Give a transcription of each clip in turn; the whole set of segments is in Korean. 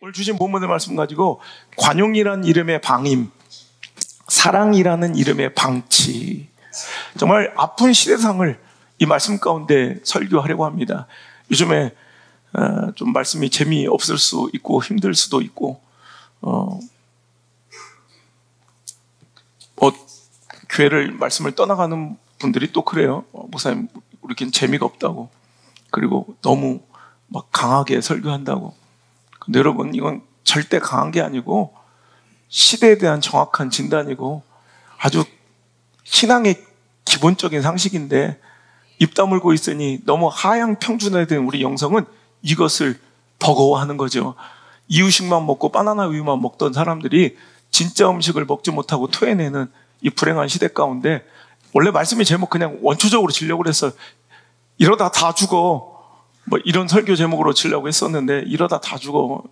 오늘 주신 본문의 말씀 가지고 관용이라는 이름의 방임, 사랑이라는 이름의 방치, 정말 아픈 시대상을 이 말씀 가운데 설교하려고 합니다. 요즘에 좀 말씀이 재미없을 수 있고 힘들 수도 있고 교회를 말씀을 떠나가는 분들이 또 그래요. 목사님 우리끼리는 재미가 없다고, 그리고 너무 막 강하게 설교한다고. 근데 여러분, 이건 절대 강한 게 아니고 시대에 대한 정확한 진단이고 아주 신앙의 기본적인 상식인데, 입 다물고 있으니 너무 하향 평준화된 우리 영성은 이것을 버거워하는 거죠. 이유식만 먹고 바나나 우유만 먹던 사람들이 진짜 음식을 먹지 못하고 토해내는 이 불행한 시대 가운데, 원래 말씀의 제목 그냥 원초적으로 지려고 그랬어요. 이러다 다 죽어, 뭐 이런 설교 제목으로 지려고 했었는데, 이러다 다 죽어,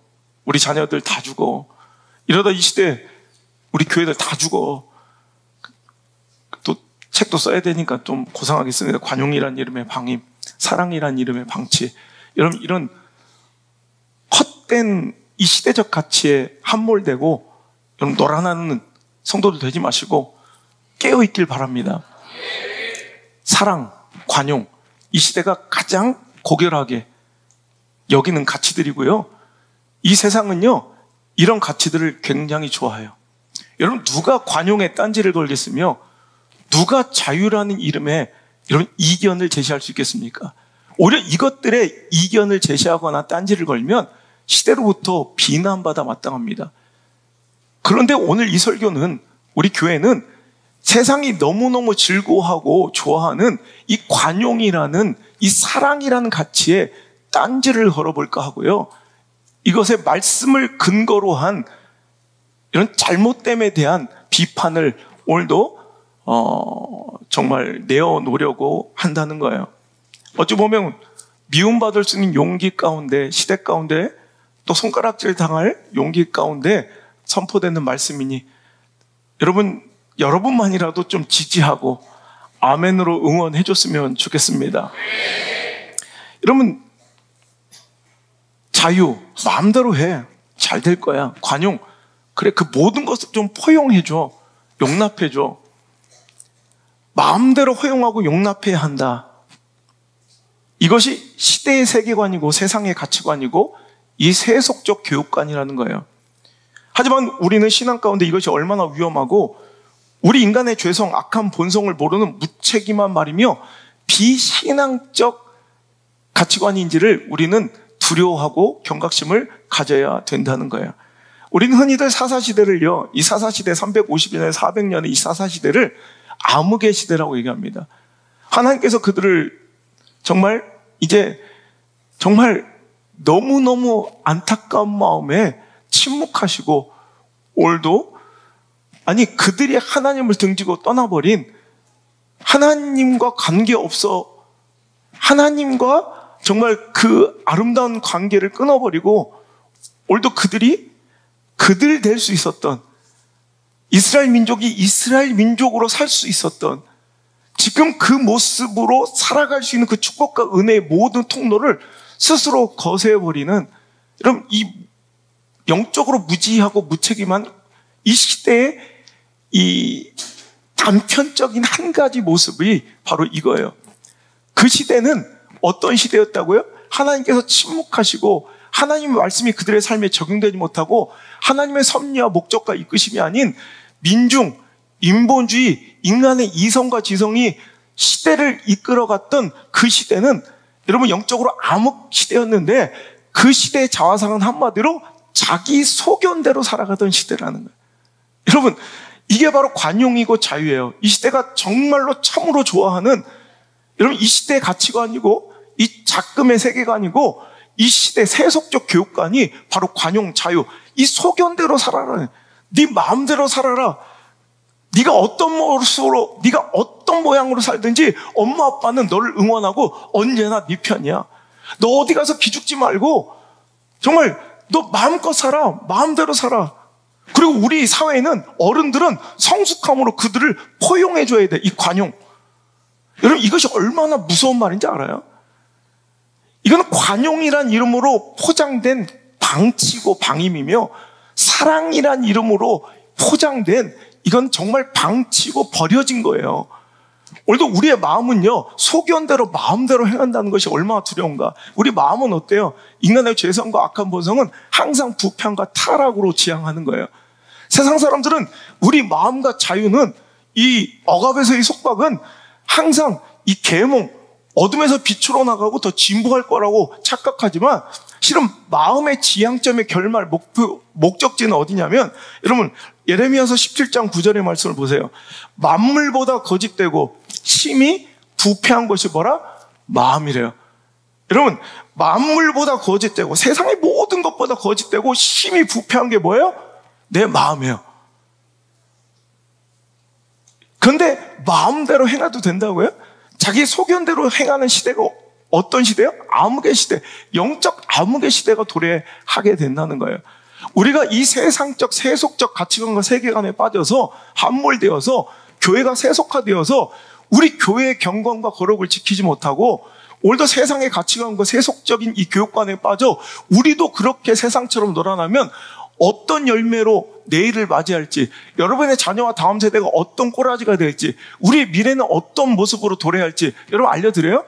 우리 자녀들 다 죽어, 이러다 이 시대 우리 교회들 다 죽어. 또 책도 써야 되니까 좀 고상하게 쓰는데, 관용이란 이름의 방임, 사랑이란 이름의 방치, 여러분 이런 헛된 이 시대적 가치에 함몰되고 여러분 노란하는 성도들 되지 마시고 깨어있길 바랍니다. 사랑, 관용, 이 시대가 가장 고결하게 여기는 가치들이고요, 이 세상은요 이런 가치들을 굉장히 좋아해요. 여러분, 누가 관용에 딴지를 걸겠으며 누가 자유라는 이름에 여러분 이견을 제시할 수 있겠습니까? 오히려 이것들의 이견을 제시하거나 딴지를 걸면 시대로부터 비난받아 마땅합니다. 그런데 오늘 이 설교는, 우리 교회는 세상이 너무너무 즐거워하고 좋아하는 이 관용이라는, 이 사랑이라는 가치에 딴지를 걸어볼까 하고요, 이것의 말씀을 근거로 한 이런 잘못됨에 대한 비판을 오늘도 정말 내어놓으려고 한다는 거예요. 어찌 보면 미움받을 수 있는 용기 가운데, 시대 가운데, 또 손가락질 당할 용기 가운데 선포되는 말씀이니 여러분만이라도 좀 지지하고 아멘으로 응원해 줬으면 좋겠습니다. 여러분, 자유 마음대로 해, 잘 될 거야. 관용, 그래, 그 모든 것을 좀 포용해줘, 용납해줘. 마음대로 허용하고 용납해야 한다. 이것이 시대의 세계관이고 세상의 가치관이고 이 세속적 교육관이라는 거예요. 하지만 우리는 신앙 가운데 이것이 얼마나 위험하고 우리 인간의 죄성, 악한 본성을 모르는 무책임한 말이며 비신앙적 가치관인지를 우리는 두려워하고 경각심을 가져야 된다는 거예요. 우리는 흔히들 사사시대를요, 이 사사시대 350년에 400년의 이 사사시대를 암흑의 시대라고 얘기합니다. 하나님께서 그들을 정말 이제 정말 너무너무 안타까운 마음에 침묵하시고, 오늘도 그들이 하나님을 등지고 떠나버린, 하나님과 관계없어, 하나님과 정말 그 아름다운 관계를 끊어버리고 오늘도 그들 될 수 있었던, 이스라엘 민족이 이스라엘 민족으로 살 수 있었던, 지금 그 모습으로 살아갈 수 있는 그 축복과 은혜의 모든 통로를 스스로 거세해버리는, 여러분, 이 영적으로 무지하고 무책임한 이 시대의 이 단편적인 한 가지 모습이 바로 이거예요. 그 시대는 어떤 시대였다고요? 하나님께서 침묵하시고 하나님의 말씀이 그들의 삶에 적용되지 못하고 하나님의 섭리와 목적과 이끄심이 아닌 민중, 인본주의, 인간의 이성과 지성이 시대를 이끌어갔던 그 시대는 여러분 영적으로 암흑 시대였는데, 그 시대의 자화상은 한마디로 자기 소견대로 살아가던 시대라는 거예요. 여러분, 이게 바로 관용이고 자유예요. 이 시대가 정말로 참으로 좋아하는, 여러분, 이 시대의 가치관이고 이 작금의 세계관이고 이 시대 세속적 교육관이 바로 관용, 자유, 이 소견대로 살아라, 네 마음대로 살아라, 네가 어떤 모습으로, 네가 어떤 모양으로 살든지 엄마 아빠는 너를 응원하고 언제나 네 편이야. 너 어디 가서 기죽지 말고 정말 너 마음껏 살아, 마음대로 살아. 그리고 우리 사회에는 어른들은 성숙함으로 그들을 포용해줘야 돼, 이 관용. 여러분, 이것이 얼마나 무서운 말인지 알아요? 이건 관용이란 이름으로 포장된 방치고 방임이며 사랑이란 이름으로 포장된 이건 정말 방치고 버려진 거예요. 오늘도 우리의 마음은요, 소견대로 마음대로 행한다는 것이 얼마나 두려운가. 우리 마음은 어때요? 인간의 죄성과 악한 본성은 항상 부패함과 타락으로 지향하는 거예요. 세상 사람들은 우리 마음과 자유는 이 억압에서의 속박은 항상 이 계몽, 어둠에서 빛으로 나가고 더 진보할 거라고 착각하지만 실은 마음의 지향점의 결말, 목적지는 어디냐면 여러분 예레미야서 17장 9절의 말씀을 보세요. 만물보다 거짓되고 심히 부패한 것이 뭐라? 마음이래요. 여러분 만물보다 거짓되고 세상의 모든 것보다 거짓되고 심히 부패한 게 뭐예요? 내 마음이에요. 그런데 마음대로 행해도 된다고요? 자기 소견대로 행하는 시대가 어떤 시대요? 암흑의 시대, 영적 암흑의 시대가 도래하게 된다는 거예요. 우리가 이 세상적, 세속적 가치관과 세계관에 빠져서 함몰되어서 교회가 세속화되어서 우리 교회의 경건과 거룩을 지키지 못하고 오늘도 세상의 가치관과 세속적인 이 교육관에 빠져 우리도 그렇게 세상처럼 놀아나면 어떤 열매로 내일을 맞이할지, 여러분의 자녀와 다음 세대가 어떤 꼬라지가 될지, 우리의 미래는 어떤 모습으로 도래할지 여러분 알려드려요?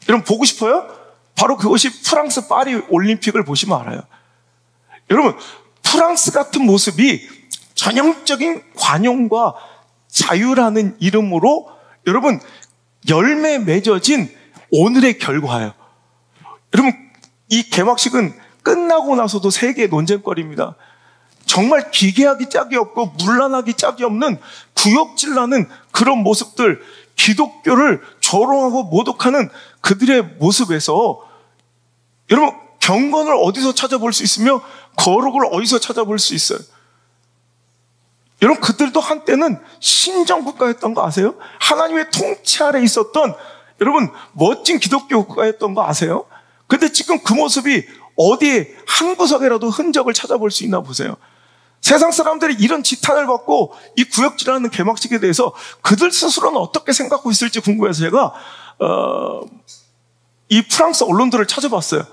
여러분 보고 싶어요? 바로 그것이 프랑스 파리 올림픽을 보시면 알아요. 여러분 프랑스 같은 모습이 전형적인 관용과 자유라는 이름으로 여러분 열매 맺어진 오늘의 결과예요. 여러분 이 개막식은 끝나고 나서도 세계의 논쟁거리입니다. 정말 기괴하기 짝이 없고 문란하기 짝이 없는 구역질나는 그런 모습들, 기독교를 조롱하고 모독하는 그들의 모습에서 여러분 경건을 어디서 찾아볼 수 있으며 거룩을 어디서 찾아볼 수 있어요? 여러분 그들도 한때는 신정국가였던 거 아세요? 하나님의 통치 아래 있었던 여러분 멋진 기독교 국가였던 거 아세요? 근데 지금 그 모습이 어디에 한 구석에라도 흔적을 찾아볼 수 있나 보세요. 세상 사람들이 이런 지탄을 받고 이 구역질하는 개막식에 대해서 그들 스스로는 어떻게 생각하고 있을지 궁금해서 제가 이 프랑스 언론들을 찾아봤어요.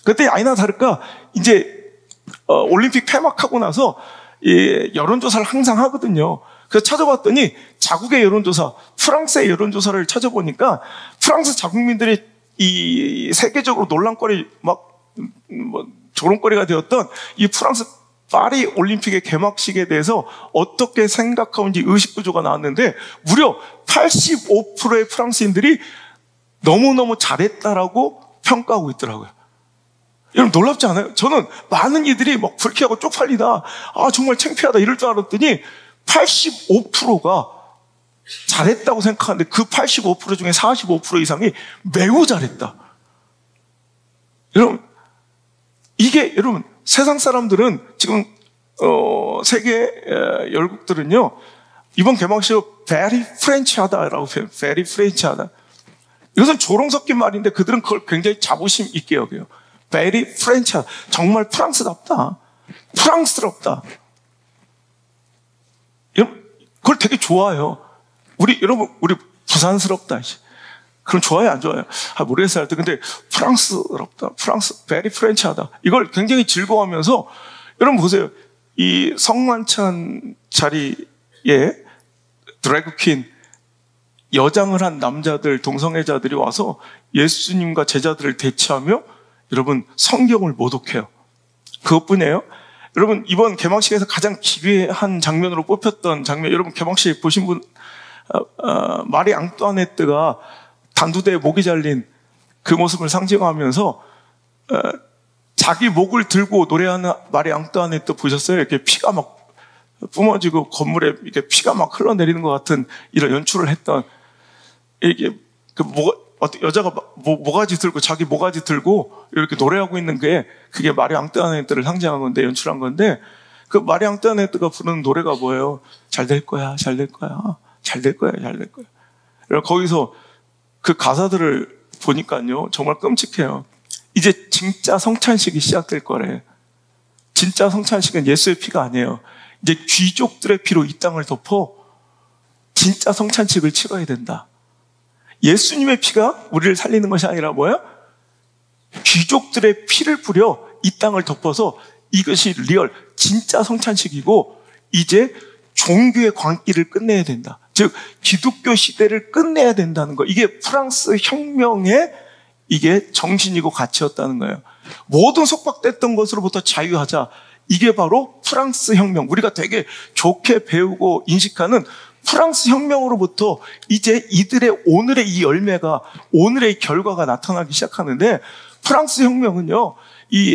그때 아니나 다를까 이제 올림픽 폐막하고 나서 이 여론조사를 항상 하거든요. 그래서 찾아봤더니 자국의 여론조사, 프랑스의 여론조사를 찾아보니까 프랑스 자국민들이 이 세계적으로 논란거리 조롱거리가 되었던 이 프랑스 파리 올림픽의 개막식에 대해서 어떻게 생각하는지 의식구조가 나왔는데 무려 85%의 프랑스인들이 너무너무 잘했다라고 평가하고 있더라고요. 여러분 놀랍지 않아요? 저는 많은 이들이 막 불쾌하고 쪽팔리다, 정말 창피하다 이럴 줄 알았더니 85%가 잘했다고 생각하는데 그 85% 중에 45% 이상이 매우 잘했다. 여러분 이게 여러분 세상 사람들은 지금 세계 열국들은요 이번 개막식을 very French하다라고 표현해요. very French하다. 이것은 조롱 섞인 말인데 그들은 그걸 굉장히 자부심 있게 여겨요. very French하다. 정말 프랑스답다. 프랑스럽다. 여러분 그걸 되게 좋아해요. 여러분 우리 부산스럽다. 그럼 좋아요, 안 좋아요? 모르겠어요. 할 때 근데 프랑스럽다. 프랑스, very French하다. 이걸 굉장히 즐거워하면서 여러분 보세요. 이 성만찬 자리에 드래그 퀸 여장을 한 남자들, 동성애자들이 와서 예수님과 제자들을 대치하며 여러분 성경을 모독해요. 그것뿐이에요. 여러분 이번 개막식에서 가장 기괴한 장면으로 뽑혔던 장면, 여러분 개막식 보신 분 마리 앙뚜아네트가 단두대에 목이 잘린 그 모습을 상징하면서 자기 목을 들고 노래하는 마리 앙뚜아네트 보셨어요? 이렇게 피가 막 뿜어지고 건물에 이렇게 피가 막 흘러내리는 것 같은 이런 연출을 했던 이게 여자가 모가지 들고 자기 모가지 들고 이렇게 노래하고 있는 게 그게 마리 앙뚜아네트를 상징한 건데 연출한 건데 그 마리 앙뚜아네트가 부르는 노래가 뭐예요? 잘 될 거야, 잘 될 거야, 잘 될 거야, 잘 될 거야. 거기서 그 가사들을 보니까요 정말 끔찍해요. 이제 진짜 성찬식이 시작될 거래. 진짜 성찬식은 예수의 피가 아니에요. 이제 귀족들의 피로 이 땅을 덮어 진짜 성찬식을 치러야 된다. 예수님의 피가 우리를 살리는 것이 아니라 뭐야? 귀족들의 피를 뿌려 이 땅을 덮어서 이것이 리얼 진짜 성찬식이고 이제 종교의 광기를 끝내야 된다. 즉 기독교 시대를 끝내야 된다는 거. 이게 프랑스 혁명의 이게 정신이고 가치였다는 거예요. 모든 속박됐던 것으로부터 자유하자. 이게 바로 프랑스 혁명. 우리가 되게 좋게 배우고 인식하는 프랑스 혁명으로부터 이제 이들의 오늘의 이 열매가, 오늘의 결과가 나타나기 시작하는데, 프랑스 혁명은요,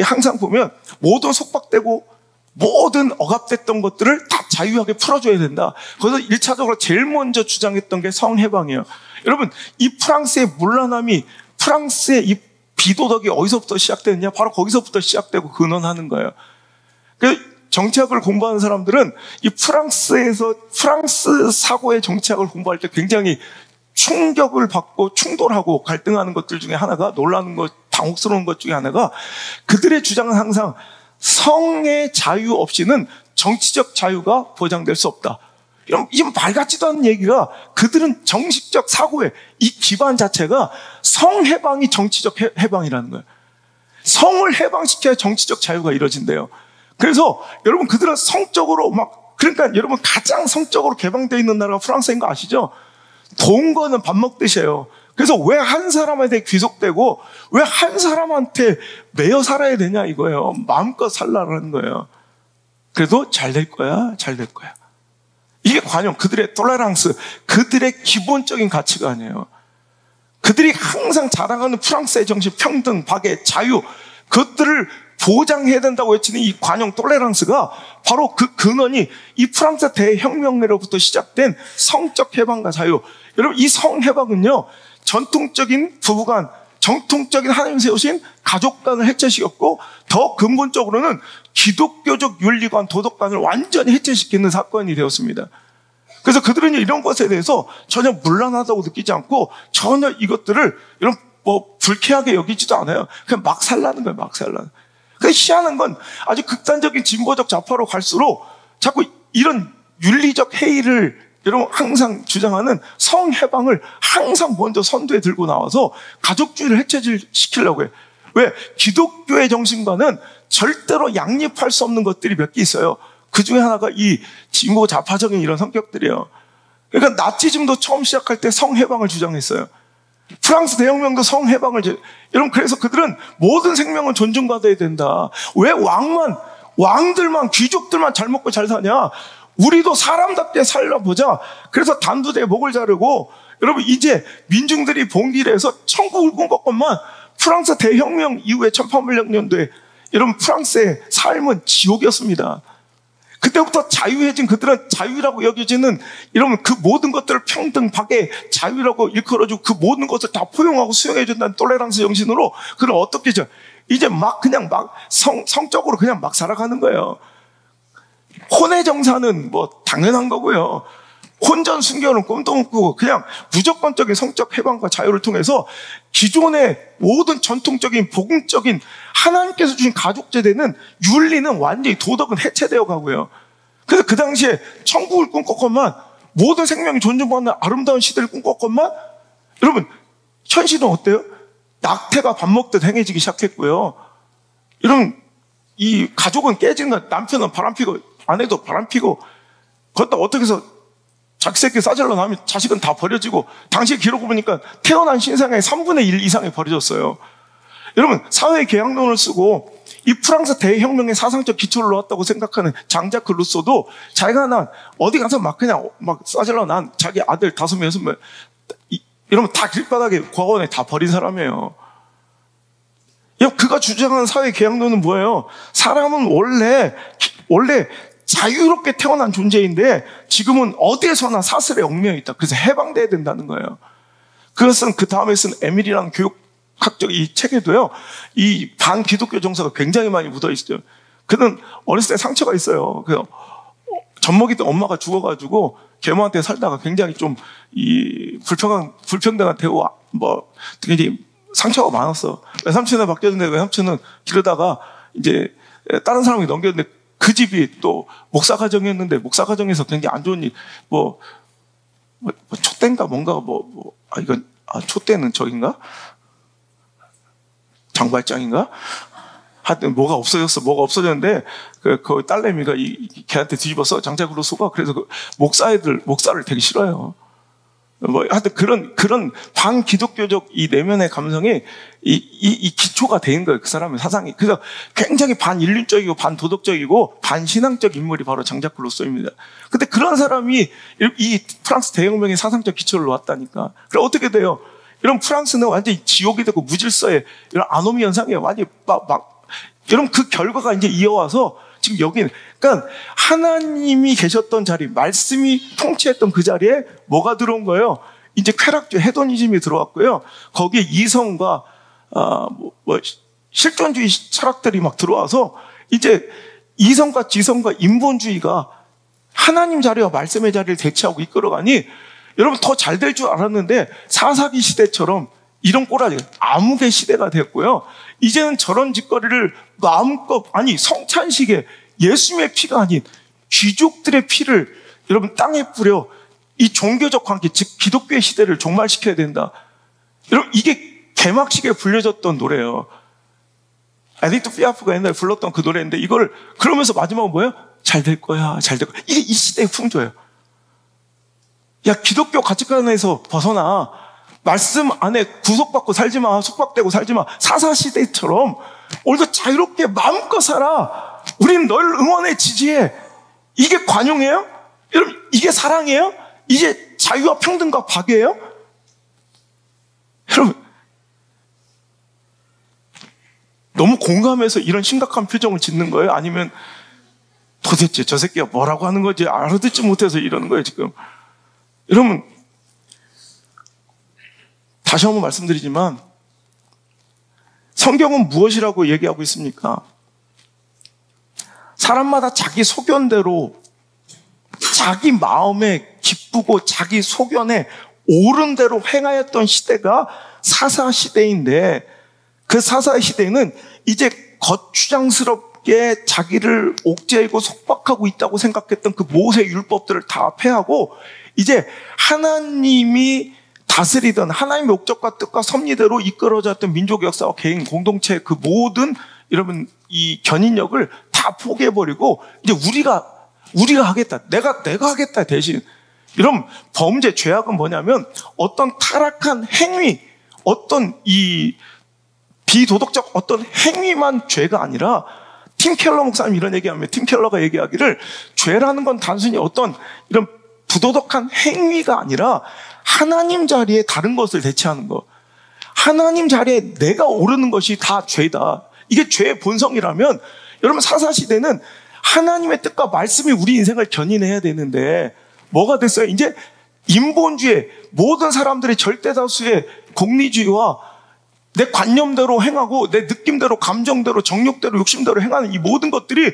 항상 보면 모든 속박되고 모든 억압됐던 것들을 다 자유하게 풀어줘야 된다. 그래서 1차적으로 제일 먼저 주장했던 게 성해방이에요. 여러분, 이 프랑스의 문란함이, 프랑스의 이 비도덕이 어디서부터 시작되느냐? 바로 거기서부터 시작되고 근원하는 거예요. 그래서 정치학을 공부하는 사람들은 이 프랑스 사고의 정치학을 공부할 때 굉장히 충격을 받고 충돌하고 갈등하는 것들 중에 하나가, 놀라는 것, 당혹스러운 것 중에 하나가, 그들의 주장은 항상 성의 자유 없이는 정치적 자유가 보장될 수 없다. 이런 말 같지도 않은 얘기가, 그들은 정식적 사고의 이 기반 자체가 성해방이 정치적 해방이라는 거예요. 성을 해방시켜야 정치적 자유가 이루어진대요. 그래서 여러분, 그들은 성적으로 그러니까 여러분, 가장 성적으로 개방되어 있는 나라가 프랑스인 거 아시죠? 돈 거는 밥 먹듯이에요. 그래서 왜 한 사람한테 귀속되고 왜 한 사람한테 매여 살아야 되냐 이거예요. 마음껏 살라는 거예요. 그래도 잘 될 거야, 잘 될 거야. 이게 관용, 그들의 톨레랑스, 그들의 기본적인 가치가 아니에요. 그들이 항상 자랑하는 프랑스의 정신, 평등, 박애, 자유, 그것들을 보장해야 된다고 외치는 이 관용 톨레랑스가 바로 그 근원이 이 프랑스 대혁명으로부터 시작된 성적 해방과 자유. 여러분, 이 성해방은요, 전통적인 부부간, 정통적인 하나님 세우신 가족관을 해체시켰고, 더 근본적으로는 기독교적 윤리관, 도덕관을 완전히 해체시키는 사건이 되었습니다. 그래서 그들은 이런 것에 대해서 전혀 문란하다고 느끼지 않고, 전혀 이것들을 이런 불쾌하게 여기지도 않아요. 그냥 막 살라는 거예요, 막 살라는. 근데 희한한 건, 아주 극단적인 진보적 좌파로 갈수록 자꾸 이런 윤리적 해이를 여러분 항상 주장하는 성해방을 항상 먼저 선두에 들고 나와서 가족주의를 해체시키려고 해요. 왜? 기독교의 정신과는 절대로 양립할 수 없는 것들이 몇 개 있어요. 그 중에 하나가 이 진보 좌파적인 이런 성격들이에요. 그러니까 나치즘도 처음 시작할 때 성해방을 주장했어요. 프랑스 대혁명도 성해방을 여러분, 그래서 그들은 모든 생명은 존중받아야 된다. 왜 왕들만, 귀족들만 잘 먹고 잘 사냐? 우리도 사람답게 살아보자. 그래서 단두대에 목을 자르고, 여러분, 이제 민중들이 봉기를 해서 천국을 꿈꿨건만 프랑스 대혁명 이후에 1800년도에 여러분, 프랑스의 삶은 지옥이었습니다. 그때부터 자유해진 그들은 자유라고 여겨지는 여러분, 그 모든 것들을 평등, 박애, 자유라고 일컬어주고 그 모든 것을 다 포용하고 수용해준다는 톨레랑스 정신으로 그는 어떻게 이제 그냥 성적으로 그냥 막 살아가는 거예요. 혼의 정사는 당연한 거고요. 혼전 순결은 꿈도 못 꾸고 그냥 무조건적인 성적 해방과 자유를 통해서 기존의 모든 전통적인 복음적인 하나님께서 주신 가족제대는 윤리는 완전히 도덕은 해체되어 가고요. 그래서 그 당시에 천국을 꿈꿨건만 모든 생명이 존중받는 아름다운 시대를 꿈꿨건만 여러분 현실은 어때요? 낙태가 밥 먹듯 행해지기 시작했고요. 여러분 이 가족은 깨지는 거, 남편은 바람피고 아내도 바람피고 그것도 어떻게 해서 자기 새끼 싸질러 나면 자식은 다 버려지고 당시의 기록을 보니까 태어난 신생아의 3분의 1 이상이 버려졌어요. 여러분 사회 계약론을 쓰고 이 프랑스 대혁명의 사상적 기초를 놓았다고 생각하는 장자크 루소도 자기가 어디 가서 그냥 싸질러 난 자기 아들 5명, 6명 이러면 다 길바닥에 고아원에 다 버린 사람이에요. 그가 주장하는 사회 계약론은 뭐예요? 사람은 원래 자유롭게 태어난 존재인데 지금은 어디에서나 사슬에 얽매여 있다. 그래서 해방돼야 된다는 거예요. 그것은 그 다음에 쓴 에밀이라는 교육학적 이 책에도요, 이 반기독교 정서가 굉장히 많이 묻어 있어요. 그는 어렸을 때 상처가 있어요. 그래서 젖먹이던 엄마가 죽어가지고 계모한테 살다가 굉장히 좀 이 불평등한 대우 굉장히 상처가 많았어. 외삼촌에 바뀌었는데 외삼촌은 기르다가 이제 다른 사람이 넘겼는데 그 집이 또 목사 가정이었는데 목사 가정에서 굉장히 안 좋은 일, 촛대인가 뭔가가 촛대는 저긴가? 장발장인가? 하여튼 뭐가 없어졌어. 뭐가 없어졌는데 그 딸내미가 걔한테 뒤집어서 장작으로 쏘가. 그래서 그 목사를 되게 싫어해요. 뭐 하여튼 그런 반기독교적 이 내면의 감성이 이 기초가 되는 거예요. 그 사람의 사상이. 그래서 굉장히 반인륜적이고 반도덕적이고 반신앙적 인물이 바로 장자클로 쏘입니다. 근데 그런 사람이 이 프랑스 대혁명의 사상적 기초를 놓았다니까. 그럼 어떻게 돼요? 이런 프랑스는 완전히 지옥이 되고 무질서에 이런 아노미 현상이에요. 완전히 여러분 그 결과가 이제 이어와서 지금 여기는, 그러니까 하나님이 계셨던 자리, 말씀이 통치했던 그 자리에 뭐가 들어온 거예요? 이제 쾌락주의 헤도니즘이 들어왔고요. 거기에 이성과 실존주의 철학들이 막 들어와서 이제 이성과 지성과 인본주의가 하나님 자리와 말씀의 자리를 대체하고 이끌어가니 여러분 더 잘 될 줄 알았는데 사사기 시대처럼 이런 꼬라지 암흑의 시대가 됐고요. 이제는 저런 짓거리를 마음껏, 아니 성찬식에 예수님의 피가 아닌 귀족들의 피를 여러분 땅에 뿌려 이 종교적 관계, 즉 기독교의 시대를 종말시켜야 된다. 여러분 이게 개막식에 불려졌던 노래예요. 에디트 피아프가 옛날에 불렀던 그 노래인데 이걸 그러면서 마지막은 뭐예요? 잘 될 거야, 잘 될 거야. 이게 이 시대의 풍조예요. 야, 기독교 가치관에서 벗어나. 말씀 안에 구속받고 살지 마, 속박되고 살지 마. 사사시대처럼 오늘도 자유롭게 마음껏 살아. 우린 널 응원해, 지지해. 이게 관용이에요? 여러분, 이게 사랑이에요? 이게 자유와 평등과 박애예요? 여러분, 너무 공감해서 이런 심각한 표정을 짓는 거예요? 아니면 도대체 저 새끼가 뭐라고 하는 건지 알아듣지 못해서 이러는 거예요, 지금? 여러분, 다시 한번 말씀드리지만 성경은 무엇이라고 얘기하고 있습니까? 사람마다 자기 소견대로 자기 마음에 기쁘고 자기 소견에 옳은 대로 행하였던 시대가 사사시대인데 그 사사시대는 이제 거추장스럽게 자기를 옥죄이고 속박하고 있다고 생각했던 그 모세 율법들을 다 폐하고 이제 하나님이 다스리던 하나님의 목적과 뜻과 섭리대로 이끌어졌던 민족 역사와 개인 공동체 그 모든 여러분 이 견인력을 다 포기해버리고 이제 우리가 하겠다. 내가 하겠다 대신. 여러분 범죄 죄악은 뭐냐면 어떤 타락한 행위, 어떤 이 비도덕적 어떤 행위만 죄가 아니라 팀 켈러 목사님 이런 얘기하면 팀 켈러가 얘기하기를 죄라는 건 단순히 어떤 이런 부도덕한 행위가 아니라 하나님 자리에 다른 것을 대체하는 거. 하나님 자리에 내가 오르는 것이 다 죄다. 이게 죄의 본성이라면 여러분 사사시대는 하나님의 뜻과 말씀이 우리 인생을 견인해야 되는데 뭐가 됐어요? 이제 인본주의 모든 사람들의 절대다수의 공리주의와 내 관념대로 행하고 내 느낌대로 감정대로 정욕대로 욕심대로 행하는 이 모든 것들이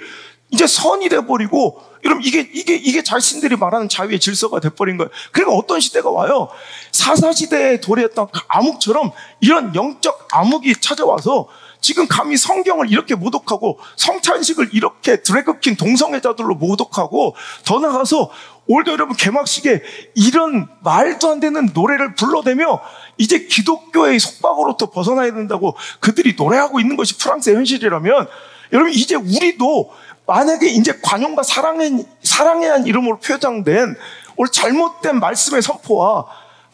이제 선이 돼버리고 여러분 이게 자신들이 말하는 자유의 질서가 돼버린 거예요. 그러니까 어떤 시대가 와요? 사사시대에 도래했던 그 암흑처럼 이런 영적 암흑이 찾아와서 지금 감히 성경을 이렇게 모독하고 성찬식을 이렇게 드래그퀸 동성애자들로 모독하고 더 나가서 올드 여러분 개막식에 이런 말도 안 되는 노래를 불러대며 이제 기독교의 속박으로부터 벗어나야 된다고 그들이 노래하고 있는 것이 프랑스의 현실이라면 여러분 이제 우리도 만약에 이제 관용과 사랑에 한 이름으로 표장된 오늘 잘못된 말씀의 선포와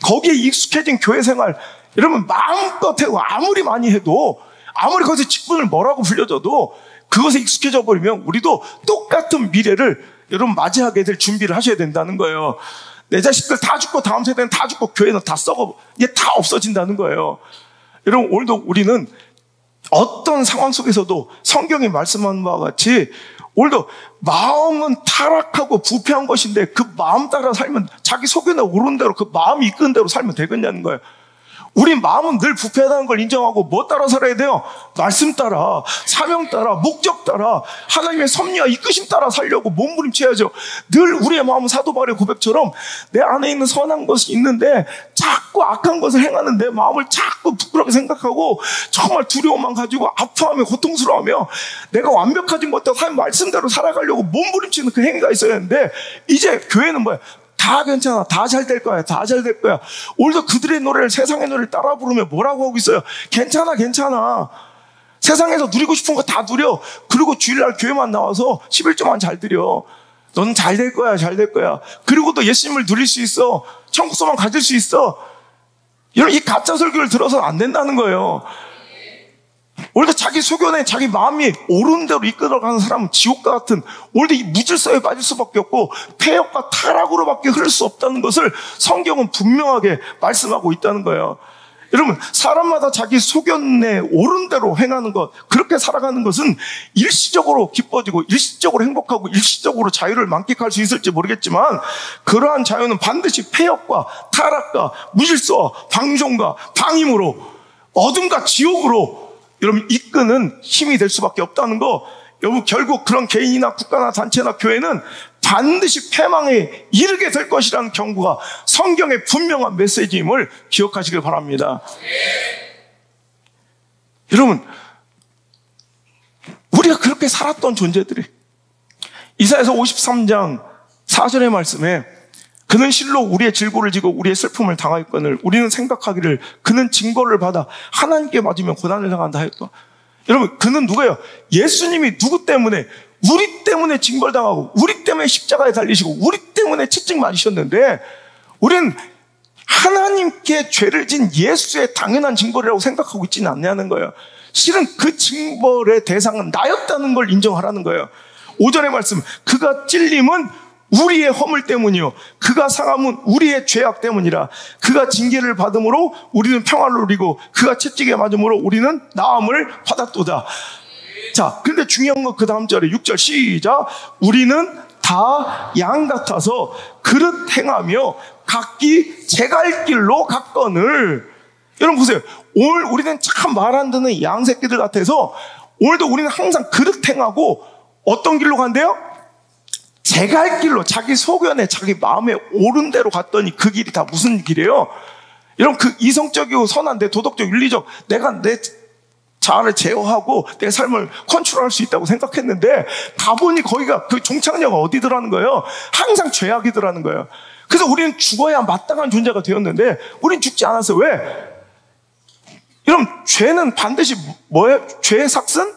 거기에 익숙해진 교회 생활 여러분 마음껏 해도 아무리 많이 해도 아무리 거기서 직분을 뭐라고 불려줘도 그것에 익숙해져 버리면 우리도 똑같은 미래를 여러분 맞이하게 될 준비를 하셔야 된다는 거예요. 내 자식들 다 죽고 다음 세대는 다 죽고 교회는 다 썩어 이게 다 없어진다는 거예요. 여러분 오늘도 우리는 어떤 상황 속에서도 성경이 말씀하는 바와 같이 오늘도 마음은 타락하고 부패한 것인데 그 마음 따라 살면 자기 소견에 오른 대로 그 마음이 이끄는 대로 살면 되겠냐는 거예요. 우리 마음은 늘 부패하다는 걸 인정하고 뭐 따라 살아야 돼요? 말씀 따라, 사명 따라, 목적 따라, 하나님의 섭리와 이끄심 따라 살려고 몸부림쳐야죠. 늘 우리의 마음은 사도 바울의 고백처럼 내 안에 있는 선한 것이 있는데 자꾸 악한 것을 행하는 내 마음을 자꾸 부끄럽게 생각하고 정말 두려움만 가지고 아파하며 고통스러워하며 내가 완벽하지 못해서 하나님 말씀대로 살아가려고 몸부림치는 그 행위가 있어야 하는데 이제 교회는 뭐야? 다 괜찮아. 다 잘 될 거야. 다 잘 될 거야. 오늘도 그들의 노래를 세상의 노래를 따라 부르며 뭐라고 하고 있어요? 괜찮아. 세상에서 누리고 싶은 거 다 누려. 그리고 주일날 교회만 나와서 11조만 잘 드려. 넌 잘 될 거야, 잘 될 거야. 그리고도 예수님을 누릴 수 있어. 천국소망 가질 수 있어. 이런 이 가짜 설교를 들어서는 안 된다는 거예요. 오히려 자기 소견에 자기 마음이 옳은 대로 이끌어가는 사람은 지옥과 같은 오히려 이 무질서에 빠질 수밖에 없고 폐역과 타락으로밖에 흐를 수 없다는 것을 성경은 분명하게 말씀하고 있다는 거예요. 여러분, 사람마다 자기 소견에 옳은 대로 행하는 것, 그렇게 살아가는 것은 일시적으로 기뻐지고 일시적으로 행복하고 일시적으로 자유를 만끽할 수 있을지 모르겠지만 그러한 자유는 반드시 폐역과 타락과 무질서와 방종과 방임으로 어둠과 지옥으로 여러분 이끄는 힘이 될 수밖에 없다는 거. 여러분, 결국 그런 개인이나 국가나 단체나 교회는 반드시 패망에 이르게 될 것이라는 경고가 성경의 분명한 메시지임을 기억하시길 바랍니다. 여러분, 우리가 그렇게 살았던 존재들이 이사야서 53장 4절의 말씀에 그는 실로 우리의 질고를 지고 우리의 슬픔을 당하였거늘 우리는 생각하기를 그는 징벌을 받아 하나님께 맞으면 고난을 당한다 하였다. 여러분, 그는 누구예요? 예수님이 누구 때문에? 우리 때문에 징벌당하고 우리 때문에 십자가에 달리시고 우리 때문에 채찍 맞으셨는데 우리는 하나님께 죄를 진 예수의 당연한 징벌이라고 생각하고 있지는 않냐는 거예요. 실은 그 징벌의 대상은 나였다는 걸 인정하라는 거예요. 5절의 말씀, 그가 찔림은 우리의 허물 때문이요 그가 상함은 우리의 죄악 때문이라. 그가 징계를 받음으로 우리는 평화를 누리고 그가 채찍에 맞음으로 우리는 나음을 받았도다. 자, 근데 중요한 건 그 다음 절에 6절 시작. 우리는 다 양 같아서 그릇 행하며 각기 제 갈 길로 갔거늘. 여러분 보세요. 오늘 우리는 참 말 안 듣는 양새끼들 같아서 오늘도 우리는 항상 그릇 행하고 어떤 길로 간대요? 제 갈 길로, 자기 소견에 자기 마음에 옳은 대로 갔더니 그 길이 다 무슨 길이에요? 여러분, 그 이성적이고 선한데 도덕적 윤리적 내가 내 자아를 제어하고 내 삶을 컨트롤할 수 있다고 생각했는데 가보니 거기가 그 종착역은 어디더라는 거예요? 항상 죄악이더라는 거예요. 그래서 우리는 죽어야 마땅한 존재가 되었는데 우린 죽지 않았어요. 왜? 여러분, 죄는 반드시 뭐예요? 죄의 삭은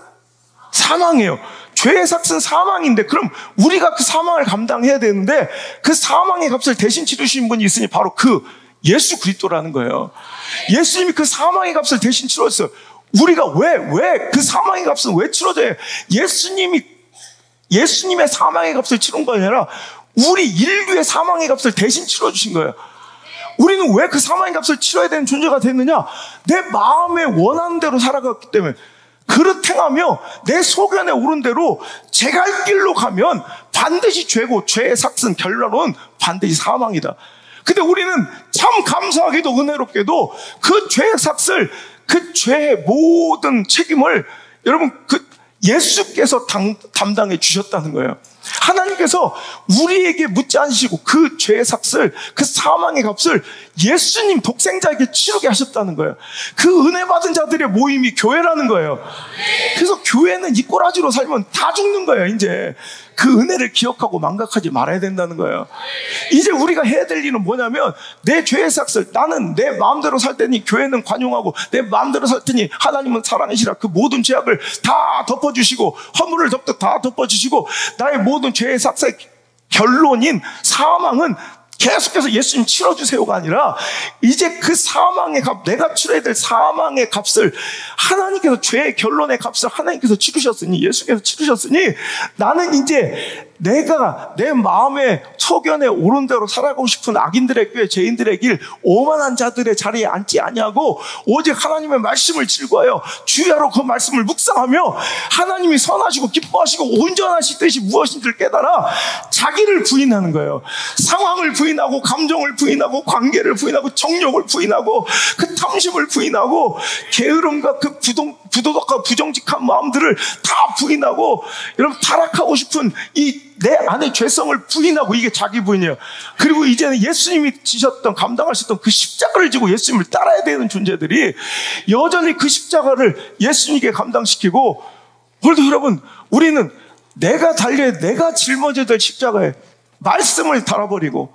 사망이에요. 죄의 삭은 사망인데 그럼 우리가 그 사망을 감당해야 되는데 그 사망의 값을 대신 치르신 분이 있으니 바로 그 예수 그리스도라는 거예요. 예수님이 그 사망의 값을 대신 치렀어요. 우리가 왜 그 사망의 값은 왜 치러져요? 예수님의 사망의 값을 치른 거 아니라 우리 인류의 사망의 값을 대신 치러주신 거예요. 우리는 왜 그 사망의 값을 치러야 되는 존재가 됐느냐? 내 마음에 원하는 대로 살아갔기 때문에. 그릇 행하며 내 소견에 오른 대로 제 갈 길로 가면 반드시 죄고 죄의 삭은 결론은 반드시 사망이다. 근데 우리는 참 감사하게도 은혜롭게도 그 죄의 삭을, 그 죄의 모든 책임을 여러분 그 예수께서 담당해 주셨다는 거예요. 하나님께서 우리에게 묻지 않으시고 그 죄의 삭을, 그 사망의 값을 예수님 독생자에게 치르게 하셨다는 거예요. 그 은혜 받은 자들의 모임이 교회라는 거예요. 그래서 교회는 이 꼬라지로 살면 다 죽는 거예요. 이제 그 은혜를 기억하고 망각하지 말아야 된다는 거예요. 이제 우리가 해야 될 일은 뭐냐면 내 죄의 삭을, 나는 내 마음대로 살 테니 교회는 관용하고 내 마음대로 살 테니 하나님은 사랑이시라. 그 모든 죄악을 다 덮어주시고 허물을 다 덮어주시고 나의 모든 죄의 삭의 결론인 사망은 계속해서 예수님 치러주세요가 아니라 이제 그 사망의 값, 내가 치러야 될 사망의 값을 하나님께서, 죄의 결론의 값을 하나님께서 치르셨으니, 예수께서 치르셨으니 나는 이제 내가 내 마음의 소견에 옳은 대로 살아가고 싶은 악인들의 꾀, 죄인들의 길, 오만한 자들의 자리에 앉지 아니하고 오직 하나님의 말씀을 즐거워하여 주야로 그 말씀을 묵상하며 하나님이 선하시고 기뻐하시고 온전하신 뜻이 무엇인지를 깨달아 자기를 부인하는 거예요. 상황을 부인하고 감정을 부인하고 관계를 부인하고 정욕을 부인하고 그 탐심을 부인하고 게으름과 그 부도덕과 부정직한 마음들을 다 부인하고 여러분 타락하고 싶은 이 내 안의 죄성을 부인하고, 이게 자기 부인이에요. 그리고 이제는 예수님이 지셨던, 감당하셨던 그 십자가를 지고 예수님을 따라야 되는 존재들이 여전히 그 십자가를 예수님께 감당시키고, 오늘도 여러분 우리는 내가 달려야, 내가 짊어져야 될 십자가에 말씀을 달아버리고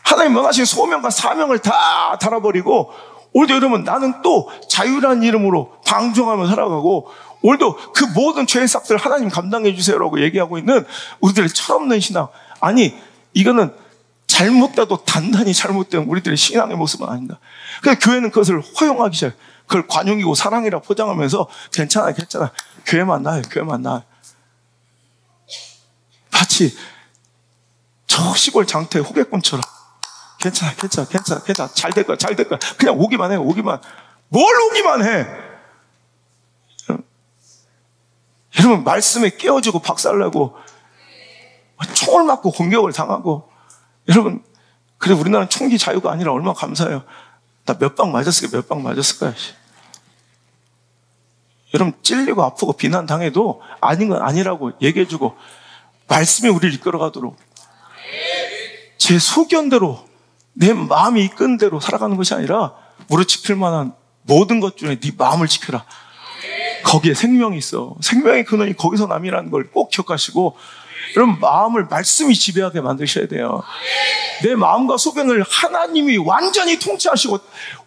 하나님 원하시는 소명과 사명을 다 달아버리고 오늘도 여러분, 나는 또 자유라는 이름으로 방종하며 살아가고, 오늘도 그 모든 죄의 싹들 하나님 감당해 주세요라고 얘기하고 있는 우리들의 철없는 신앙. 아니, 이거는 잘못돼도 단단히 잘못된 우리들의 신앙의 모습은 아닌가. 그래서 교회는 그것을 허용하기 시작해요. 그걸 관용이고 사랑이라 포장하면서 괜찮아. 교회만 나요. 마치 저 시골 장터의 호객꾼처럼 괜찮아. 잘 될 거야. 그냥 오기만 해. 뭘 오기만 해? 여러분, 말씀에 깨어지고 박살나고 총을 맞고 공격을 당하고, 여러분, 그래 우리나라는 총기 자유가 아니라 얼마나 감사해요. 나 몇 방 맞았을까요? 여러분, 찔리고 아프고 비난당해도 아닌 건 아니라고 얘기해주고, 말씀이 우리를 이끌어가도록 제 소견대로 내 마음이 이끈 대로 살아가는 것이 아니라 무릎 지킬 만한 모든 것 중에 네 마음을 지켜라. 거기에 생명이 있어. 생명의 근원이 거기서 남이라는 걸 꼭 기억하시고, 여러분, 마음을 말씀이 지배하게 만드셔야 돼요. 내 마음과 소견을 하나님이 완전히 통치하시고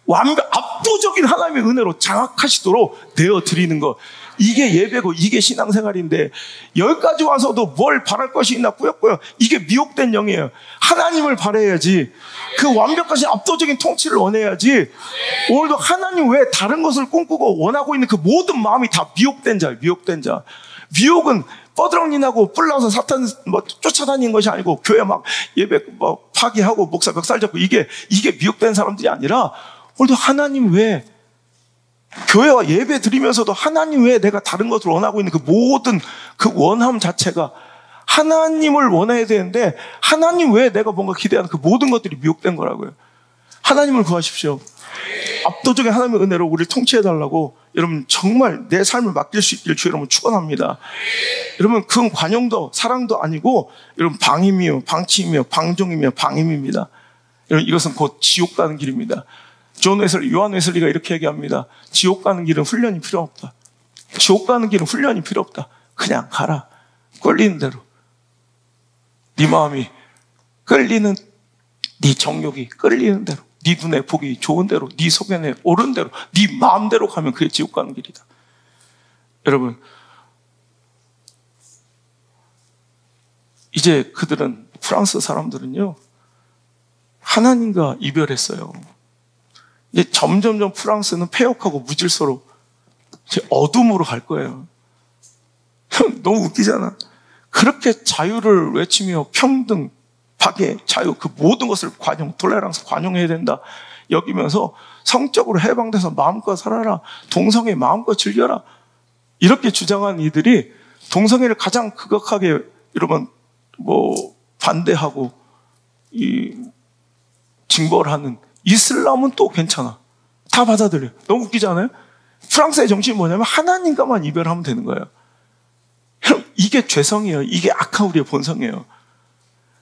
압도적인 하나님의 은혜로 장악하시도록 내어드리는 것, 이게 예배고 이게 신앙생활인데, 여기까지 와서도 뭘 바랄 것이 있나 꾸역꾸역, 이게 미혹된 영이에요. 하나님을 바라야지. 그 완벽하신 압도적인 통치를 원해야지. 오늘도 하나님 외에 다른 것을 꿈꾸고 원하고 있는 그 모든 마음이 다 미혹된 자예요. 미혹은 뻐드렁니나고 뿔나서 사탄 쫓아다니는 것이 아니고, 교회 막 예배 파기하고 목사 멱살 잡고 이게 미혹된 사람들이 아니라, 오늘도 하나님 외에 교회와 예배 드리면서도 하나님 외에 내가 다른 것을 원하고 있는 그 모든 그 원함 자체가 하나님을 원해야 되는데, 하나님 외에 내가 뭔가 기대하는 그 모든 것들이 미혹된 거라고요. 하나님을 구하십시오. 압도적인 하나님의 은혜로 우리를 통치해달라고, 여러분, 정말 내 삶을 맡길 수 있기를 주 여러분 축원합니다. 여러분, 그건 관용도 사랑도 아니고, 여러분, 방임이요, 방치이며 방종이며 방임입니다. 여러분, 이것은 곧 지옥 가는 길입니다. 요한 웨슬리가 이렇게 얘기합니다. 지옥 가는 길은 훈련이 필요 없다. 그냥 가라. 끌리는 대로. 네 마음이 끌리는, 네 정욕이 끌리는 대로, 네 눈에 보기 좋은 대로, 네 소견에 옳은 대로, 네 마음대로 가면 그게 지옥 가는 길이다. 여러분, 이제 그들은, 프랑스 사람들은요, 하나님과 이별했어요. 이제 점점점 프랑스는 폐역하고 무질서로 이제 어둠으로 갈 거예요. 너무 웃기잖아. 그렇게 자유를 외치며 평등, 박애, 자유, 그 모든 것을 톨레랑스 관용해야 된다 여기면서 성적으로 해방돼서 마음껏 살아라, 동성애 마음껏 즐겨라, 이렇게 주장한 이들이 동성애를 가장 극악하게 여러분 반대하고 징벌하는 이슬람은 또 괜찮아. 다 받아들여. 너무 웃기지 않아요? 프랑스의 정신이 뭐냐면 하나님과만 이별하면 되는 거예요. 이게 죄성이에요. 이게 악한 우리의 본성이에요.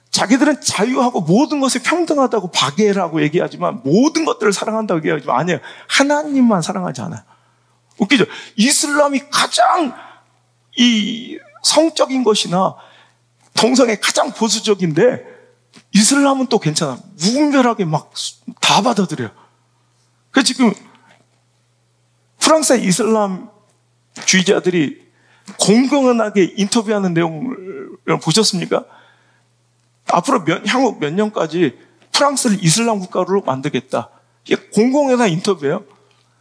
자기들은 자유하고 모든 것에 평등하다고 박애라고 얘기하지만, 모든 것들을 사랑한다고 얘기하지만, 아니에요. 하나님만 사랑하지 않아요. 웃기죠? 이슬람이 가장 이 성적인 것이나 동성애 가장 보수적인데, 이슬람은 또 괜찮아. 무분별하게 막 다 받아들여요. 그래서 지금 프랑스의 이슬람주의자들이 공공연하게 인터뷰하는 내용을 보셨습니까? 앞으로 향후 몇 년까지 프랑스를 이슬람 국가로 만들겠다. 이게 공공연한 인터뷰예요.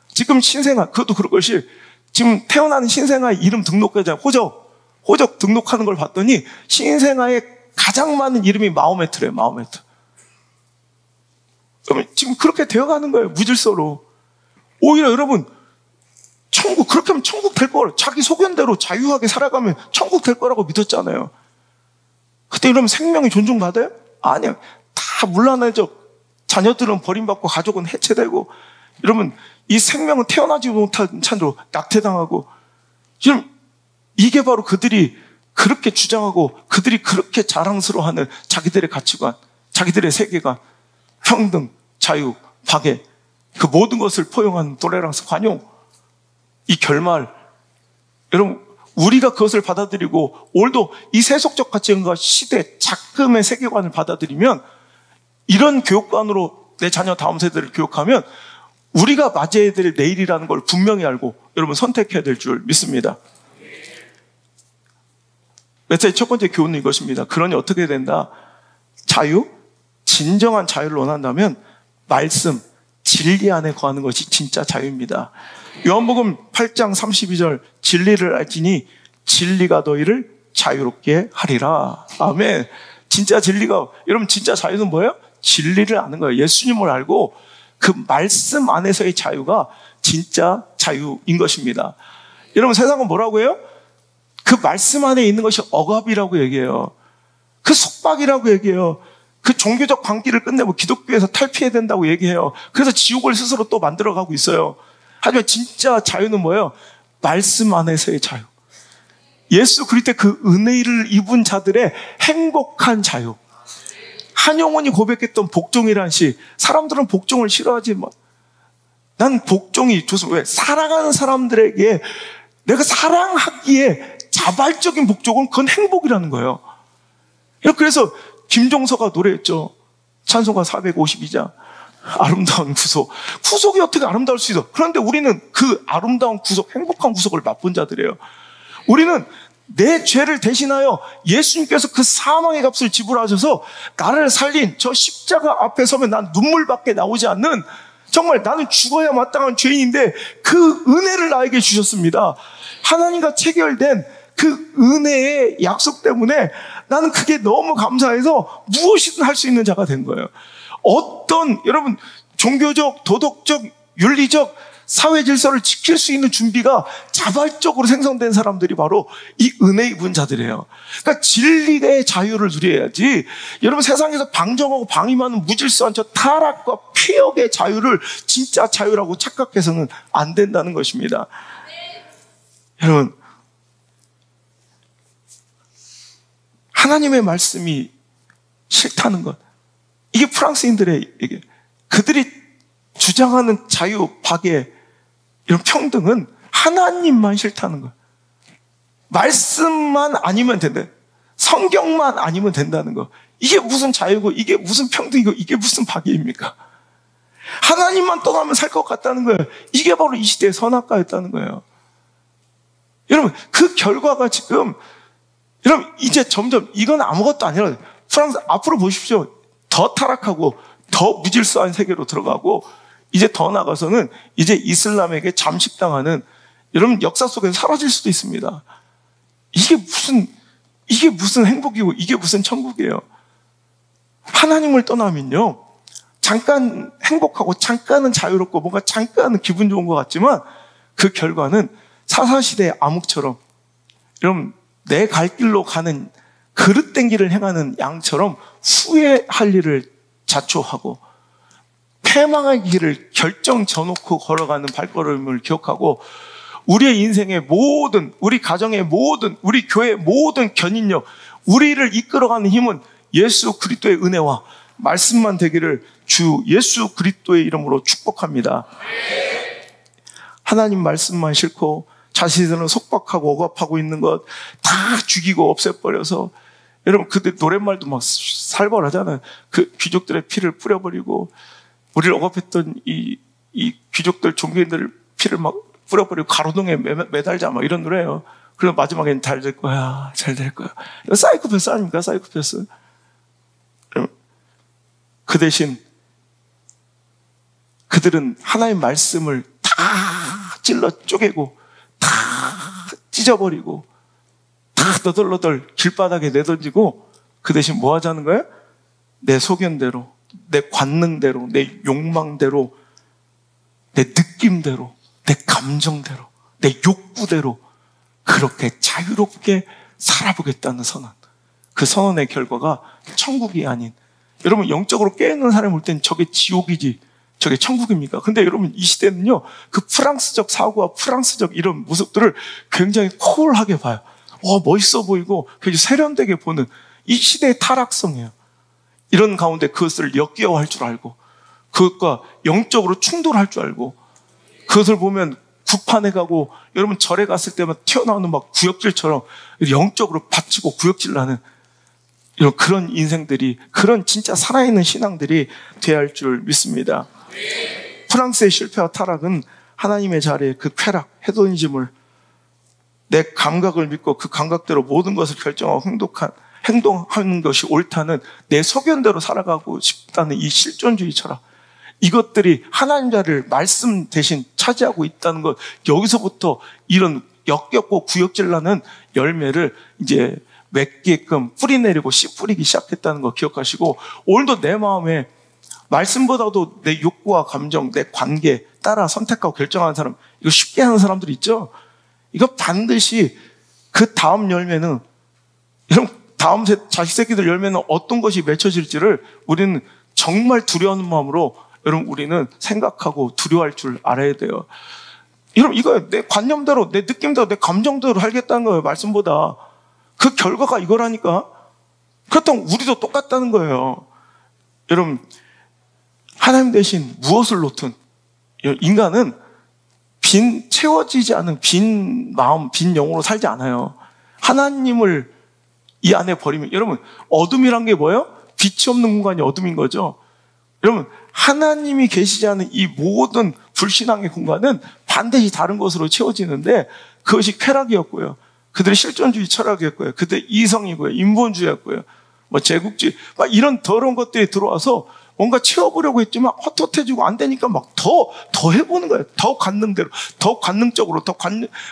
지금 신생아, 그것도 그럴 것이, 지금 태어나는 신생아 이름 등록하자, 호적 등록하는 걸 봤더니 신생아에 가장 많은 이름이 마호메트래요. 마호메트. 그러면 지금 그렇게 되어가는 거예요. 무질서로. 오히려 여러분, 천국, 그렇게 하면 천국 될 거라고, 자기 소견대로 자유하게 살아가면 천국 될 거라고 믿었잖아요. 그때 이러면 생명이 존중받아요? 아니요. 다 물러나죠. 자녀들은 버림받고 가족은 해체되고, 여러분, 이 생명은 태어나지 못한 채로 낙태당하고, 지금 이게 바로 그들이 그렇게 주장하고 그들이 그렇게 자랑스러워하는 자기들의 가치관, 자기들의 세계관, 평등, 자유, 박애, 그 모든 것을 포용한 톨레랑스, 관용, 이 결말. 여러분, 우리가 그것을 받아들이고 오늘도 이 세속적 가치관과 시대, 작금의 세계관을 받아들이면, 이런 교육관으로 내 자녀 다음 세대를 교육하면 우리가 맞이해야 될 내일이라는 걸 분명히 알고 여러분 선택해야 될 줄 믿습니다. 메시지 첫 번째 교훈은 이것입니다. 그러니 어떻게 된다? 자유? 진정한 자유를 원한다면 말씀, 진리 안에 거하는 것이 진짜 자유입니다. 요한복음 8장 32절 진리를 알지니 진리가 너희를 자유롭게 하리라. 아멘. 진짜 진리가, 여러분 진짜 자유는 뭐예요? 진리를 아는 거예요. 예수님을 알고 그 말씀 안에서의 자유가 진짜 자유인 것입니다. 여러분 세상은 뭐라고 해요? 그 말씀 안에 있는 것이 억압이라고 얘기해요. 그 속박이라고 얘기해요. 그 종교적 관계를 끝내고 기독교에서 탈피해야 된다고 얘기해요. 그래서 지옥을 스스로 또 만들어가고 있어요. 하지만 진짜 자유는 뭐예요? 말씀 안에서의 자유. 예수 그리스도의 그 은혜를 입은 자들의 행복한 자유. 한용운이 고백했던 복종이란 시, 사람들은 복종을 싫어하지만 난 복종이 좋습니다. 왜? 사랑하는 사람들에게 내가 사랑하기에 자발적인 복종은 그건 행복이라는 거예요. 그래서 김종서가 노래했죠. 찬송가 452장. 아름다운 구속. 구속이 어떻게 아름다울 수 있어? 그런데 우리는 그 아름다운 구속, 행복한 구속을 맛본 자들이에요. 우리는 내 죄를 대신하여 예수님께서 그 사망의 값을 지불하셔서 나를 살린 저 십자가 앞에 서면 난 눈물밖에 나오지 않는, 정말 나는 죽어야 마땅한 죄인인데 그 은혜를 나에게 주셨습니다. 하나님과 체결된 그 은혜의 약속 때문에 나는 그게 너무 감사해서 무엇이든 할 수 있는 자가 된 거예요. 어떤, 여러분, 종교적, 도덕적, 윤리적, 사회 질서를 지킬 수 있는 준비가 자발적으로 생성된 사람들이 바로 이 은혜 입은 자들이에요. 그러니까 진리의 자유를 누려야지, 여러분 세상에서 방정하고 방임하는 무질서한 저 타락과 폐역의 자유를 진짜 자유라고 착각해서는 안 된다는 것입니다. 여러분, 하나님의 말씀이 싫다는 것, 이게 프랑스인들의 얘기. 그들이 주장하는 자유, 박애, 이런 평등은 하나님만 싫다는 거예요. 말씀만 아니면 된다. 성경만 아니면 된다는 거. 이게 무슨 자유고, 이게 무슨 평등이고, 이게 무슨 박애입니까? 하나님만 떠나면 살 것 같다는 거예요. 이게 바로 이 시대의 선악과였다는 거예요. 여러분, 그 결과가 지금, 여러분, 이제 점점, 이건 아무것도 아니라, 프랑스, 앞으로 보십시오. 더 타락하고, 더 무질서한 세계로 들어가고, 이제 더 나가서는 이제 이슬람에게 잠식당하는, 여러분 역사 속에서 사라질 수도 있습니다. 이게 무슨 행복이고 이게 무슨 천국이에요. 하나님을 떠나면요, 잠깐 행복하고 잠깐은 자유롭고 뭔가 잠깐은 기분 좋은 것 같지만 그 결과는 사사시대의 암흑처럼, 여러분 내 갈 길로 가는 그릇된 길을 행하는 양처럼 후회할 일을 자초하고 패망의 길을 결정 져놓고 걸어가는 발걸음을 기억하고, 우리의 인생의 모든, 우리 가정의 모든, 우리 교회의 모든 견인력, 우리를 이끌어가는 힘은 예수 그리스도의 은혜와 말씀만 되기를 주 예수 그리스도의 이름으로 축복합니다. 하나님 말씀만 싫고 자신들은 속박하고 억압하고 있는 것 다 죽이고 없애버려서, 여러분 그때 노랫말도 막 살벌하잖아요. 그 귀족들의 피를 뿌려버리고, 우리를 억압했던 이 귀족들, 종교인들 피를 막 뿌려버리고 가로등에 매달자 막 이런 노래예요. 그리고 마지막엔 잘 될 거야, 잘 될 거야. 이거 사이코패스 아닙니까? 사이코패스. 그 대신 그들은 하나님의 말씀을 다 찔러 쪼개고 다 찢어버리고 다 너덜너덜 길바닥에 내던지고, 그 대신 뭐 하자는 거예요? 내 소견대로, 내 관능대로, 내 욕망대로, 내 느낌대로, 내 감정대로, 내 욕구대로 그렇게 자유롭게 살아보겠다는 선언. 그 선언의 결과가 천국이 아닌, 여러분 영적으로 깨어있는 사람이 볼 땐 저게 지옥이지 저게 천국입니까? 근데 여러분 이 시대는요, 그 프랑스적 사고와 프랑스적 이런 모습들을 굉장히 콜하게 봐요. 멋있어 보이고 굉장히 세련되게 보는 이 시대의 타락성이에요. 이런 가운데 그것을 역기화할 줄 알고, 그것과 영적으로 충돌할 줄 알고, 그것을 보면 구판에 가고, 여러분 절에 갔을 때만 튀어나오는 막 구역질처럼 영적으로 받치고 구역질 나는 이런 그런 인생들이, 그런 진짜 살아있는 신앙들이 돼야 할 줄 믿습니다. 프랑스의 실패와 타락은 하나님의 자리에 그 쾌락, 헤도니즘을, 내 감각을 믿고 그 감각대로 모든 것을 결정하고 행동하는 것이 옳다는 내 소견대로 살아가고 싶다는 이 실존주의 철학, 이것들이 하나님 자리를 말씀 대신 차지하고 있다는 것, 여기서부터 이런 역겹고 구역질나는 열매를 이제 맺게끔 뿌리내리고 씨 뿌리기 시작했다는 거 기억하시고, 오늘도 내 마음에 말씀보다도 내 욕구와 감정, 내 관계 따라 선택하고 결정하는 사람, 이거 쉽게 하는 사람들 있죠? 이거 반드시 그 다음 열매는, 여러분, 다음 자식 새끼들 열매는 어떤 것이 맺혀질지를 우리는 정말 두려워하는 마음으로, 여러분, 우리는 생각하고 두려워할 줄 알아야 돼요. 여러분, 이거 내 관념대로, 내 느낌대로, 내 감정대로 하겠다는 거예요, 말씀보다. 그 결과가 이거라니까. 그렇다면 우리도 똑같다는 거예요. 여러분, 하나님 대신 무엇을 놓든, 인간은 채워지지 않은 빈 마음, 빈 영으로 살지 않아요. 하나님을 이 안에 버리면, 여러분, 어둠이란 게 뭐예요? 빛이 없는 공간이 어둠인 거죠. 여러분, 하나님이 계시지 않은 이 모든 불신앙의 공간은 반드시 다른 것으로 채워지는데, 그것이 쾌락이었고요, 그들의 실존주의 철학이었고요, 그들의 이성이고요, 인본주의였고요, 뭐 제국주의, 막 이런 더러운 것들이 들어와서 뭔가 채워보려고 했지만 헛헛해지고 안 되니까 막 더 해보는 거예요. 더 관능대로, 더 관능적으로,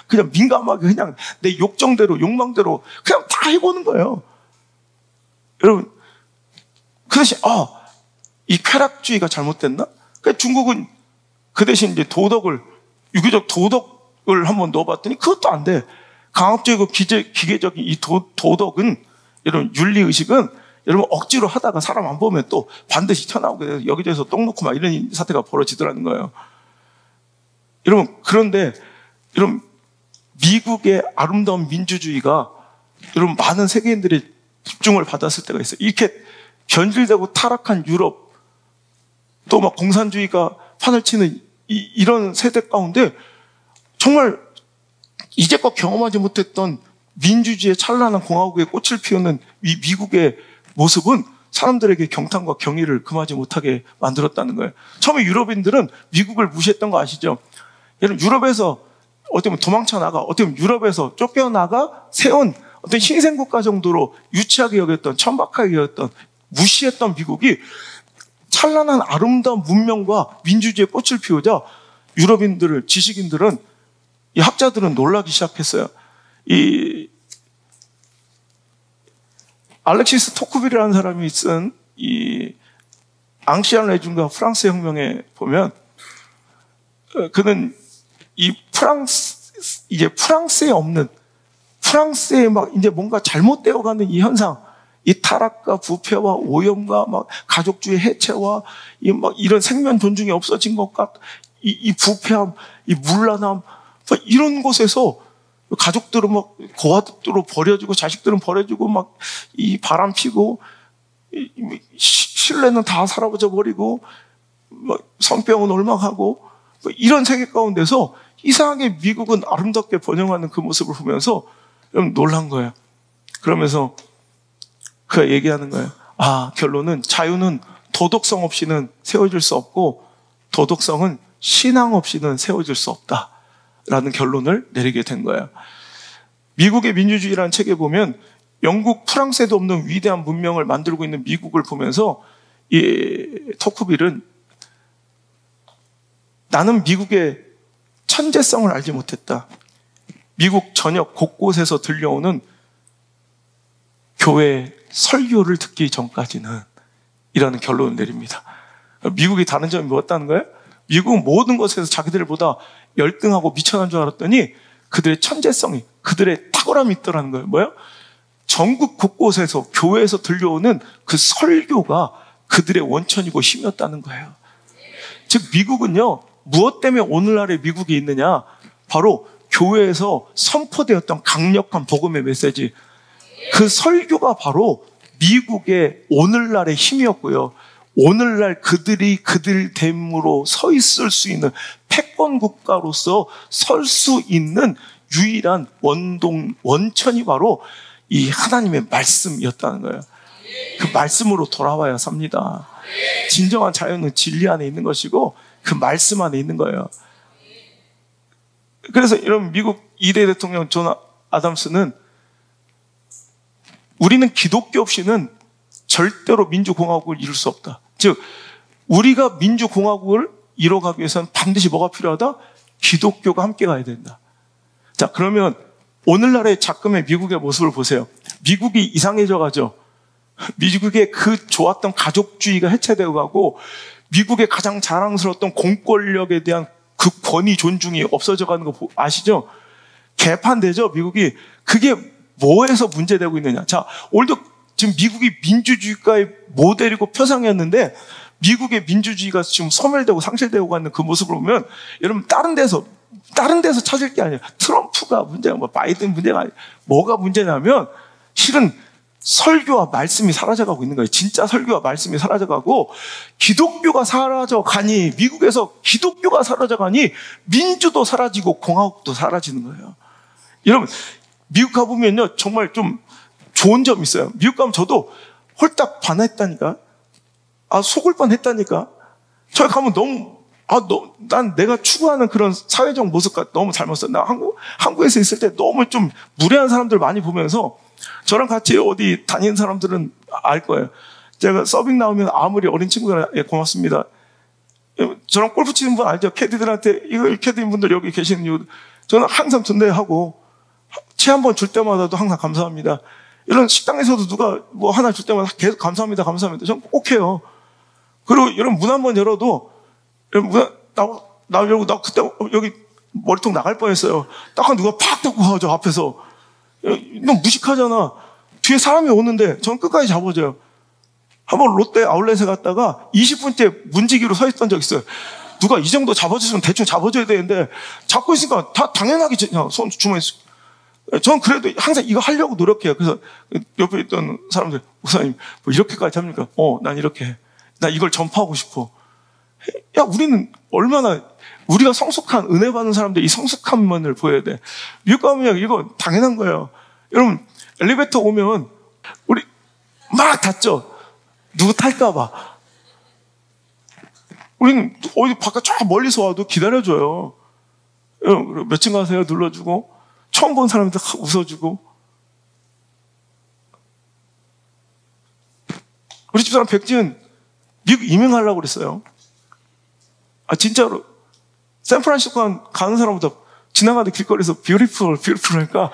그냥 민감하게 그냥 내 욕정대로, 욕망대로 그냥 다 해보는 거예요. 여러분, 그 대신, 이 쾌락주의가 잘못됐나? 그러니까 중국은 그 대신 이제 유교적 도덕을 한번 넣어봤더니 그것도 안 돼. 강압적이고 기계적인 이 도덕은, 여러분, 윤리의식은 여러분 억지로 하다가 사람 안 보면 또 반드시 튀어나오게 돼서 여기저기서 똥 놓고 막 이런 사태가 벌어지더라는 거예요. 여러분, 그런데 여러분, 미국의 아름다운 민주주의가 여러분 많은 세계인들의 집중을 받았을 때가 있어요. 이렇게 변질되고 타락한 유럽, 또 막 공산주의가 판을 치는 이런 세대 가운데 정말 이제껏 경험하지 못했던 민주주의의 찬란한 공화국의 꽃을 피우는 이 미국의 모습은 사람들에게 경탄과 경의를 금하지 못하게 만들었다는 거예요. 처음에 유럽인들은 미국을 무시했던 거 아시죠? 여러분, 유럽에서 어떻게 보면 도망쳐 나가, 어떻게 보면 유럽에서 쫓겨나가 세운 어떤 신생국가 정도로 유치하게 여겼던, 천박하게 여겼던, 무시했던 미국이 찬란한 아름다운 문명과 민주주의의 꽃을 피우자 유럽인들을, 지식인들은, 이 학자들은 놀라기 시작했어요. 이 알렉시스 토크빌이라는 사람이 쓴 이 앙시안 레중과 프랑스 혁명에 보면, 그는 이 프랑스에 없는, 프랑스에 막 이제 뭔가 잘못되어가는 이 현상, 이 타락과 부패와 오염과 막 가족주의 해체와 막 이런 생명 존중이 없어진 것과 이 부패함, 이 문란함, 이런 곳에서 가족들은 막 고아들로 버려지고 자식들은 버려지고 막 이 바람 피고 신뢰는 다 사라져 버리고 막 성병은 올망하고 이런 세계 가운데서 이상하게 미국은 아름답게 번영하는 그 모습을 보면서 놀란 거예요. 그러면서 그가 얘기하는 거예요. 결론은 자유는 도덕성 없이는 세워질 수 없고 도덕성은 신앙 없이는 세워질 수 없다라는 결론을 내리게 된 거예요. 미국의 민주주의라는 책에 보면 영국, 프랑스에도 없는 위대한 문명을 만들고 있는 미국을 보면서 이 토크빌은 나는 미국의 천재성을 알지 못했다. 미국 전역 곳곳에서 들려오는 교회 설교를 듣기 전까지는 이라는 결론을 내립니다. 미국이 다른 점이 뭐였다는 거예요? 미국은 모든 것에서 자기들보다 열등하고 미천한 줄 알았더니 그들의 천재성이, 그들의 탁월함이 있더라는 거예요. 뭐예요? 전국 곳곳에서 교회에서 들려오는 그 설교가 그들의 원천이고 힘이었다는 거예요. 즉 미국은요, 무엇 때문에 오늘날의 미국이 있느냐? 바로 교회에서 선포되었던 강력한 복음의 메시지, 그 설교가 바로 미국의 오늘날의 힘이었고요. 오늘날 그들이 그들됨으로 서 있을 수 있는 패권 국가로서 설 수 있는 유일한 원천이 바로 이 하나님의 말씀이었다는 거예요. 그 말씀으로 돌아와야 삽니다. 진정한 자유는 진리 안에 있는 것이고 그 말씀 안에 있는 거예요. 그래서 이런 미국 2대 대통령 존 아담스는 우리는 기독교 없이는 절대로 민주공화국을 이룰 수 없다. 즉 우리가 민주공화국을 이뤄가기 위해서는 반드시 뭐가 필요하다? 기독교가 함께 가야 된다. 자, 그러면 오늘날의 작금의 미국의 모습을 보세요. 미국이 이상해져 가죠. 미국의 그 좋았던 가족주의가 해체되어 가고 미국의 가장 자랑스러웠던 공권력에 대한 그 권위 존중이 없어져 가는 거 아시죠? 개판되죠, 미국이. 그게 뭐에서 문제되고 있느냐. 자, 오늘도 지금 미국이 민주주의가의 모델이고 표상이었는데 미국의 민주주의가 지금 소멸되고 상실되고 가는 그 모습을 보면 여러분 다른 데서 찾을 게 아니에요. 트럼프가 문제가 뭐 바이든 문제가 아니에요. 뭐가 문제냐면 실은 설교와 말씀이 사라져가고 있는 거예요. 진짜 설교와 말씀이 사라져가고 기독교가 사라져가니 미국에서 기독교가 사라져가니 민주도 사라지고 공화국도 사라지는 거예요. 여러분 미국 가보면요 정말 좀 좋은 점이 있어요. 미국 가면 저도 홀딱 반했다니까. 속을 뻔했다니까. 저기 가면 난 내가 추구하는 그런 사회적 모습과 너무 닮았어. 나 한국에서 있을 때 너무 좀 무례한 사람들 많이 보면서 저랑 같이 어디 다니는 사람들은 알 거예요. 제가 서빙 나오면 아무리 어린 친구들 고맙습니다. 저랑 골프 치는 분 알죠? 캐디들한테 이거 캐디인 분들 여기 계시는 이유 저는 항상 존대하고 치 한 번 줄 때마다도 항상 감사합니다. 이런 식당에서도 누가 뭐 하나 줄 때마다 계속 감사합니다. 저는 꼭 해요. 그리고 여러분 문 한 번 열어도 여러분 나 열고 나 그때 여기 머리통 나갈 뻔했어요. 딱 누가 팍 닫고 가죠 앞에서. 너무 무식하잖아. 뒤에 사람이 오는데 저는 끝까지 잡아줘요. 한번 롯데 아울렛에 갔다가 20분째 문지기로 서 있던 적 있어요. 누가 이 정도 잡아줬으면 대충 잡아줘야 되는데 잡고 있으니까 다 당연하게 손 주머니에 저는 그래도 항상 이거 하려고 노력해요. 그래서 옆에 있던 사람들 목사님 뭐 이렇게까지 합니까? 난 이렇게 해. 나 이걸 전파하고 싶어. 야 우리는 얼마나 우리가 성숙한 은혜 받는 사람들 이 성숙한 면을 보여야 돼. 미국 가면 이거 당연한 거예요. 여러분 엘리베이터 오면 우리 막 닫죠. 누구 탈까 봐. 우리는 어디 바깥 쫙 멀리서 와도 기다려줘요. 몇 층 가세요? 눌러주고 처음 본 사람한테 웃어주고. 우리 집사람 백지은 미국 이민하려고 그랬어요. 진짜로 샌프란시스코 가는 사람보다 지나가는 길거리에서 뷰티풀 하니까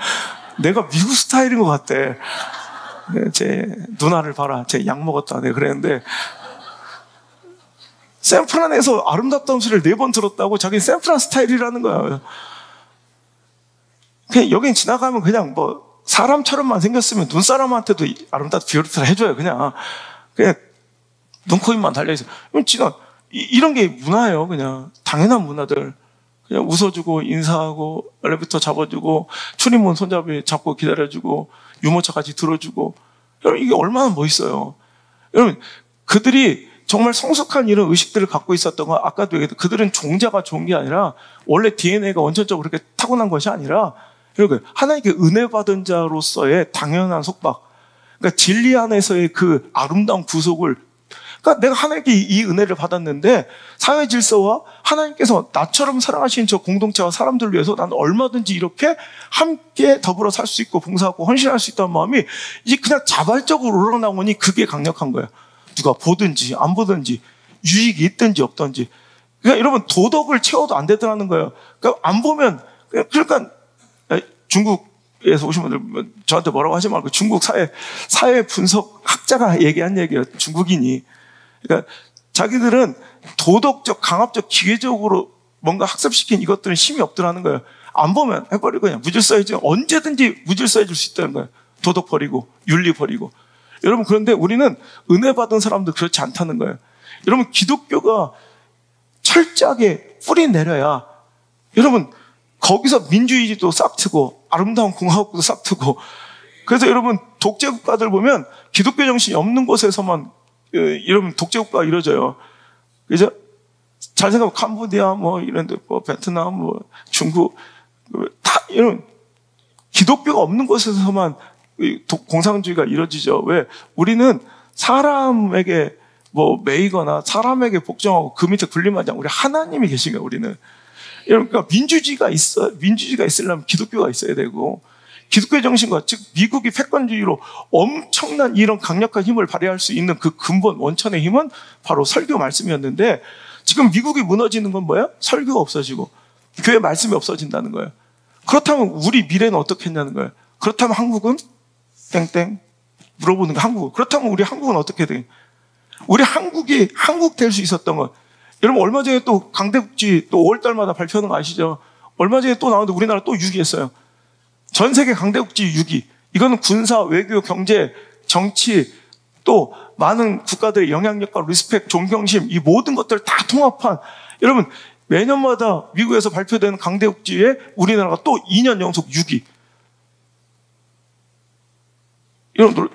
내가 미국 스타일인 것 같대. 제 누나를 봐라. 제 약 먹었다. 내가 그랬는데 샌프란에서 아름답다는 소리를 4번 들었다고 자기는 샌프란 스타일이라는 거야. 그냥 여긴 지나가면 그냥 뭐 사람처럼만 생겼으면 눈사람한테도 아름답다 뷰티풀 해줘요. 그냥 눈, 코, 입만 달려있어. 이런 게 문화예요. 그냥 당연한 문화들. 그냥 웃어주고 인사하고 엘리베이터 잡아주고 출입문 손잡이 잡고 기다려주고 유모차 같이 들어주고. 여러분 이게 얼마나 멋있어요. 여러분 그들이 정말 성숙한 이런 의식들을 갖고 있었던 건 아까도 얘기했던 그들은 종자가 좋은 게 아니라 원래 DNA가 원천적으로 그렇게 타고난 것이 아니라 하나님께 은혜 받은 자로서의 당연한 속박. 그러니까 진리 안에서의 그 아름다운 구속을 그러니까 내가 하나님께 이 은혜를 받았는데 사회 질서와 하나님께서 나처럼 사랑하신 저 공동체와 사람들을 위해서 난 얼마든지 이렇게 함께 더불어 살 수 있고 봉사하고 헌신할 수 있다는 마음이 이제 그냥 자발적으로 우러나오니 그게 강력한 거예요. 누가 보든지 안 보든지 유익이 있든지 없든지. 그러니까 여러분 도덕을 채워도 안 되더라는 거예요. 그러니까 안 보면 그러니까 중국에서 오신 분들 저한테 뭐라고 하지 말고 중국 사회 분석 학자가 얘기한 얘기예요. 중국인이. 그러니까 자기들은 도덕적, 강압적, 기계적으로 뭔가 학습시킨 이것들은 힘이 없더라는 거예요. 안 보면 해버리고 그냥 무질서해지 언제든지 무질서해질 수 있다는 거예요. 도덕 버리고 윤리 버리고. 여러분 그런데 우리는 은혜 받은 사람도 그렇지 않다는 거예요. 여러분 기독교가 철저하게 뿌리 내려야 여러분 거기서 민주주의도 싹 트고 아름다운 공화국도 싹 트고. 그래서 여러분 독재국가들 보면 기독교 정신이 없는 곳에서만 여러분 독재국가가 이루어져요. 그죠? 잘 생각하면 캄보디아 뭐 이런 데 뭐 베트남 뭐 중국 다 이런 기독교가 없는 곳에서만 공산주의가 이루어지죠. 왜? 우리는 사람에게 뭐 매이거나 사람에게 복종하고 그 밑에 군림하지 않고 우리 하나님이 계신 거예요. 우리는. 그러니까 민주주의가 있으려면 기독교가 있어야 되고, 기독교의 정신과 즉 미국이 패권주의로 엄청난 이런 강력한 힘을 발휘할 수 있는 그 근본 원천의 힘은 바로 설교 말씀이었는데, 지금 미국이 무너지는 건 뭐야? 설교가 없어지고 교회 말씀이 없어진다는 거예요. 그렇다면 우리 미래는 어떻게 했냐는 거예요. 그렇다면 한국은 땡땡 물어보는 거. 한국 그렇다면 우리 한국은 어떻게 돼? 우리 한국이 한국 될 수 있었던 것. 여러분 얼마 전에 또 강대국지 또 5월달마다 발표하는 거 아시죠? 얼마 전에 또 나오는데 우리나라 또 6위했어요. 전 세계 강대국지 6위. 이거는 군사, 외교, 경제, 정치, 또 많은 국가들의 영향력과 리스펙, 존경심, 이 모든 것들을 다 통합한, 여러분 매년마다 미국에서 발표되는 강대국지에 우리나라가 또 2년 연속 6위. 여러분들,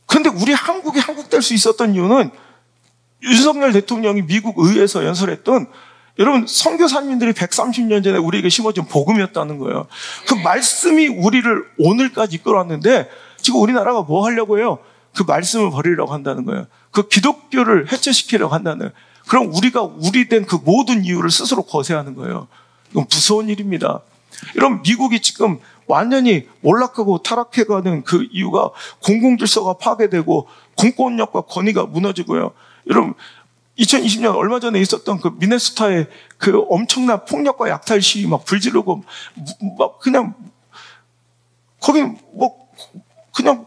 근데 우리 한국이 한국 될 수 있었던 이유는 윤석열 대통령이 미국 의회에서 연설했던, 여러분 선교사님들이 130년 전에 우리에게 심어준 복음이었다는 거예요. 그 말씀이 우리를 오늘까지 이끌어왔는데 지금 우리나라가 뭐 하려고 해요? 그 말씀을 버리려고 한다는 거예요. 그 기독교를 해체시키려고 한다는 거예요. 그럼 우리가 우리 된 그 모든 이유를 스스로 거세하는 거예요. 이건 무서운 일입니다. 여러분 미국이 지금 완전히 몰락하고 타락해가는 그 이유가 공공질서가 파괴되고 공권력과 권위가 무너지고요. 여러분 2020년 얼마 전에 있었던 그 미네소타의 그 엄청난 폭력과 약탈 시위 막 불지르고 막 그냥 거기 뭐 그냥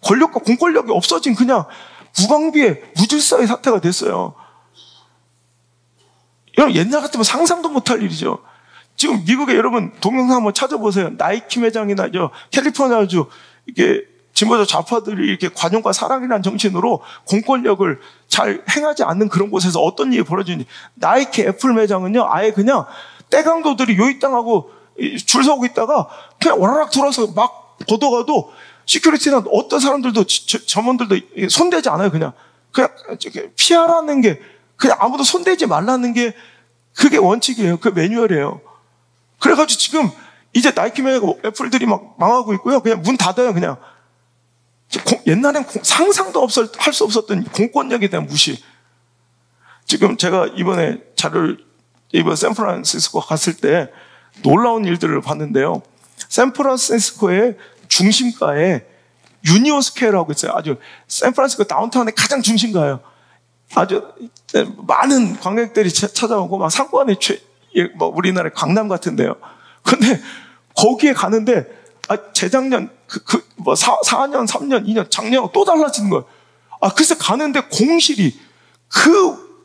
권력과 공권력이 없어진 그냥 무방비의 무질서의 사태가 됐어요. 여러분 옛날 같으면 상상도 못할 일이죠. 지금 미국에 여러분 동영상 한번 찾아보세요. 나이키 매장이나 캘리포니아주 이게 진보적 좌파들이 이렇게 관용과 사랑이라는 정신으로 공권력을 잘 행하지 않는 그런 곳에서 어떤 일이 벌어지는지. 나이키 애플 매장은요, 아예 그냥 떼강도들이 요입당하고 줄 서고 있다가 그냥 오라락 돌아서 막 걷어가도 시큐리티나 어떤 사람들도 점원들도 손대지 않아요. 그냥 피하라는 게, 그냥 아무도 손대지 말라는 게 그게 원칙이에요. 그 매뉴얼이에요. 그래가지고 지금 이제 나이키 매장 애플들이 막 망하고 있고요. 그냥 문 닫아요. 그냥 옛날엔 상상도 할 수 없었던 공권력에 대한 무시. 지금 제가 이번 샌프란시스코 갔을 때 놀라운 일들을 봤는데요. 샌프란시스코의 중심가에 유니온 스퀘어라고 있어요. 아주 샌프란시스코 다운타운의 가장 중심가예요. 아주 많은 관광객들이 찾아오고 막 상권이 뭐 우리나라의 강남 같은데요. 근데 거기에 가는데 재작년 4년, 3년, 2년, 작년 또 달라지는 거예요. 글쎄 가는데 공실이 그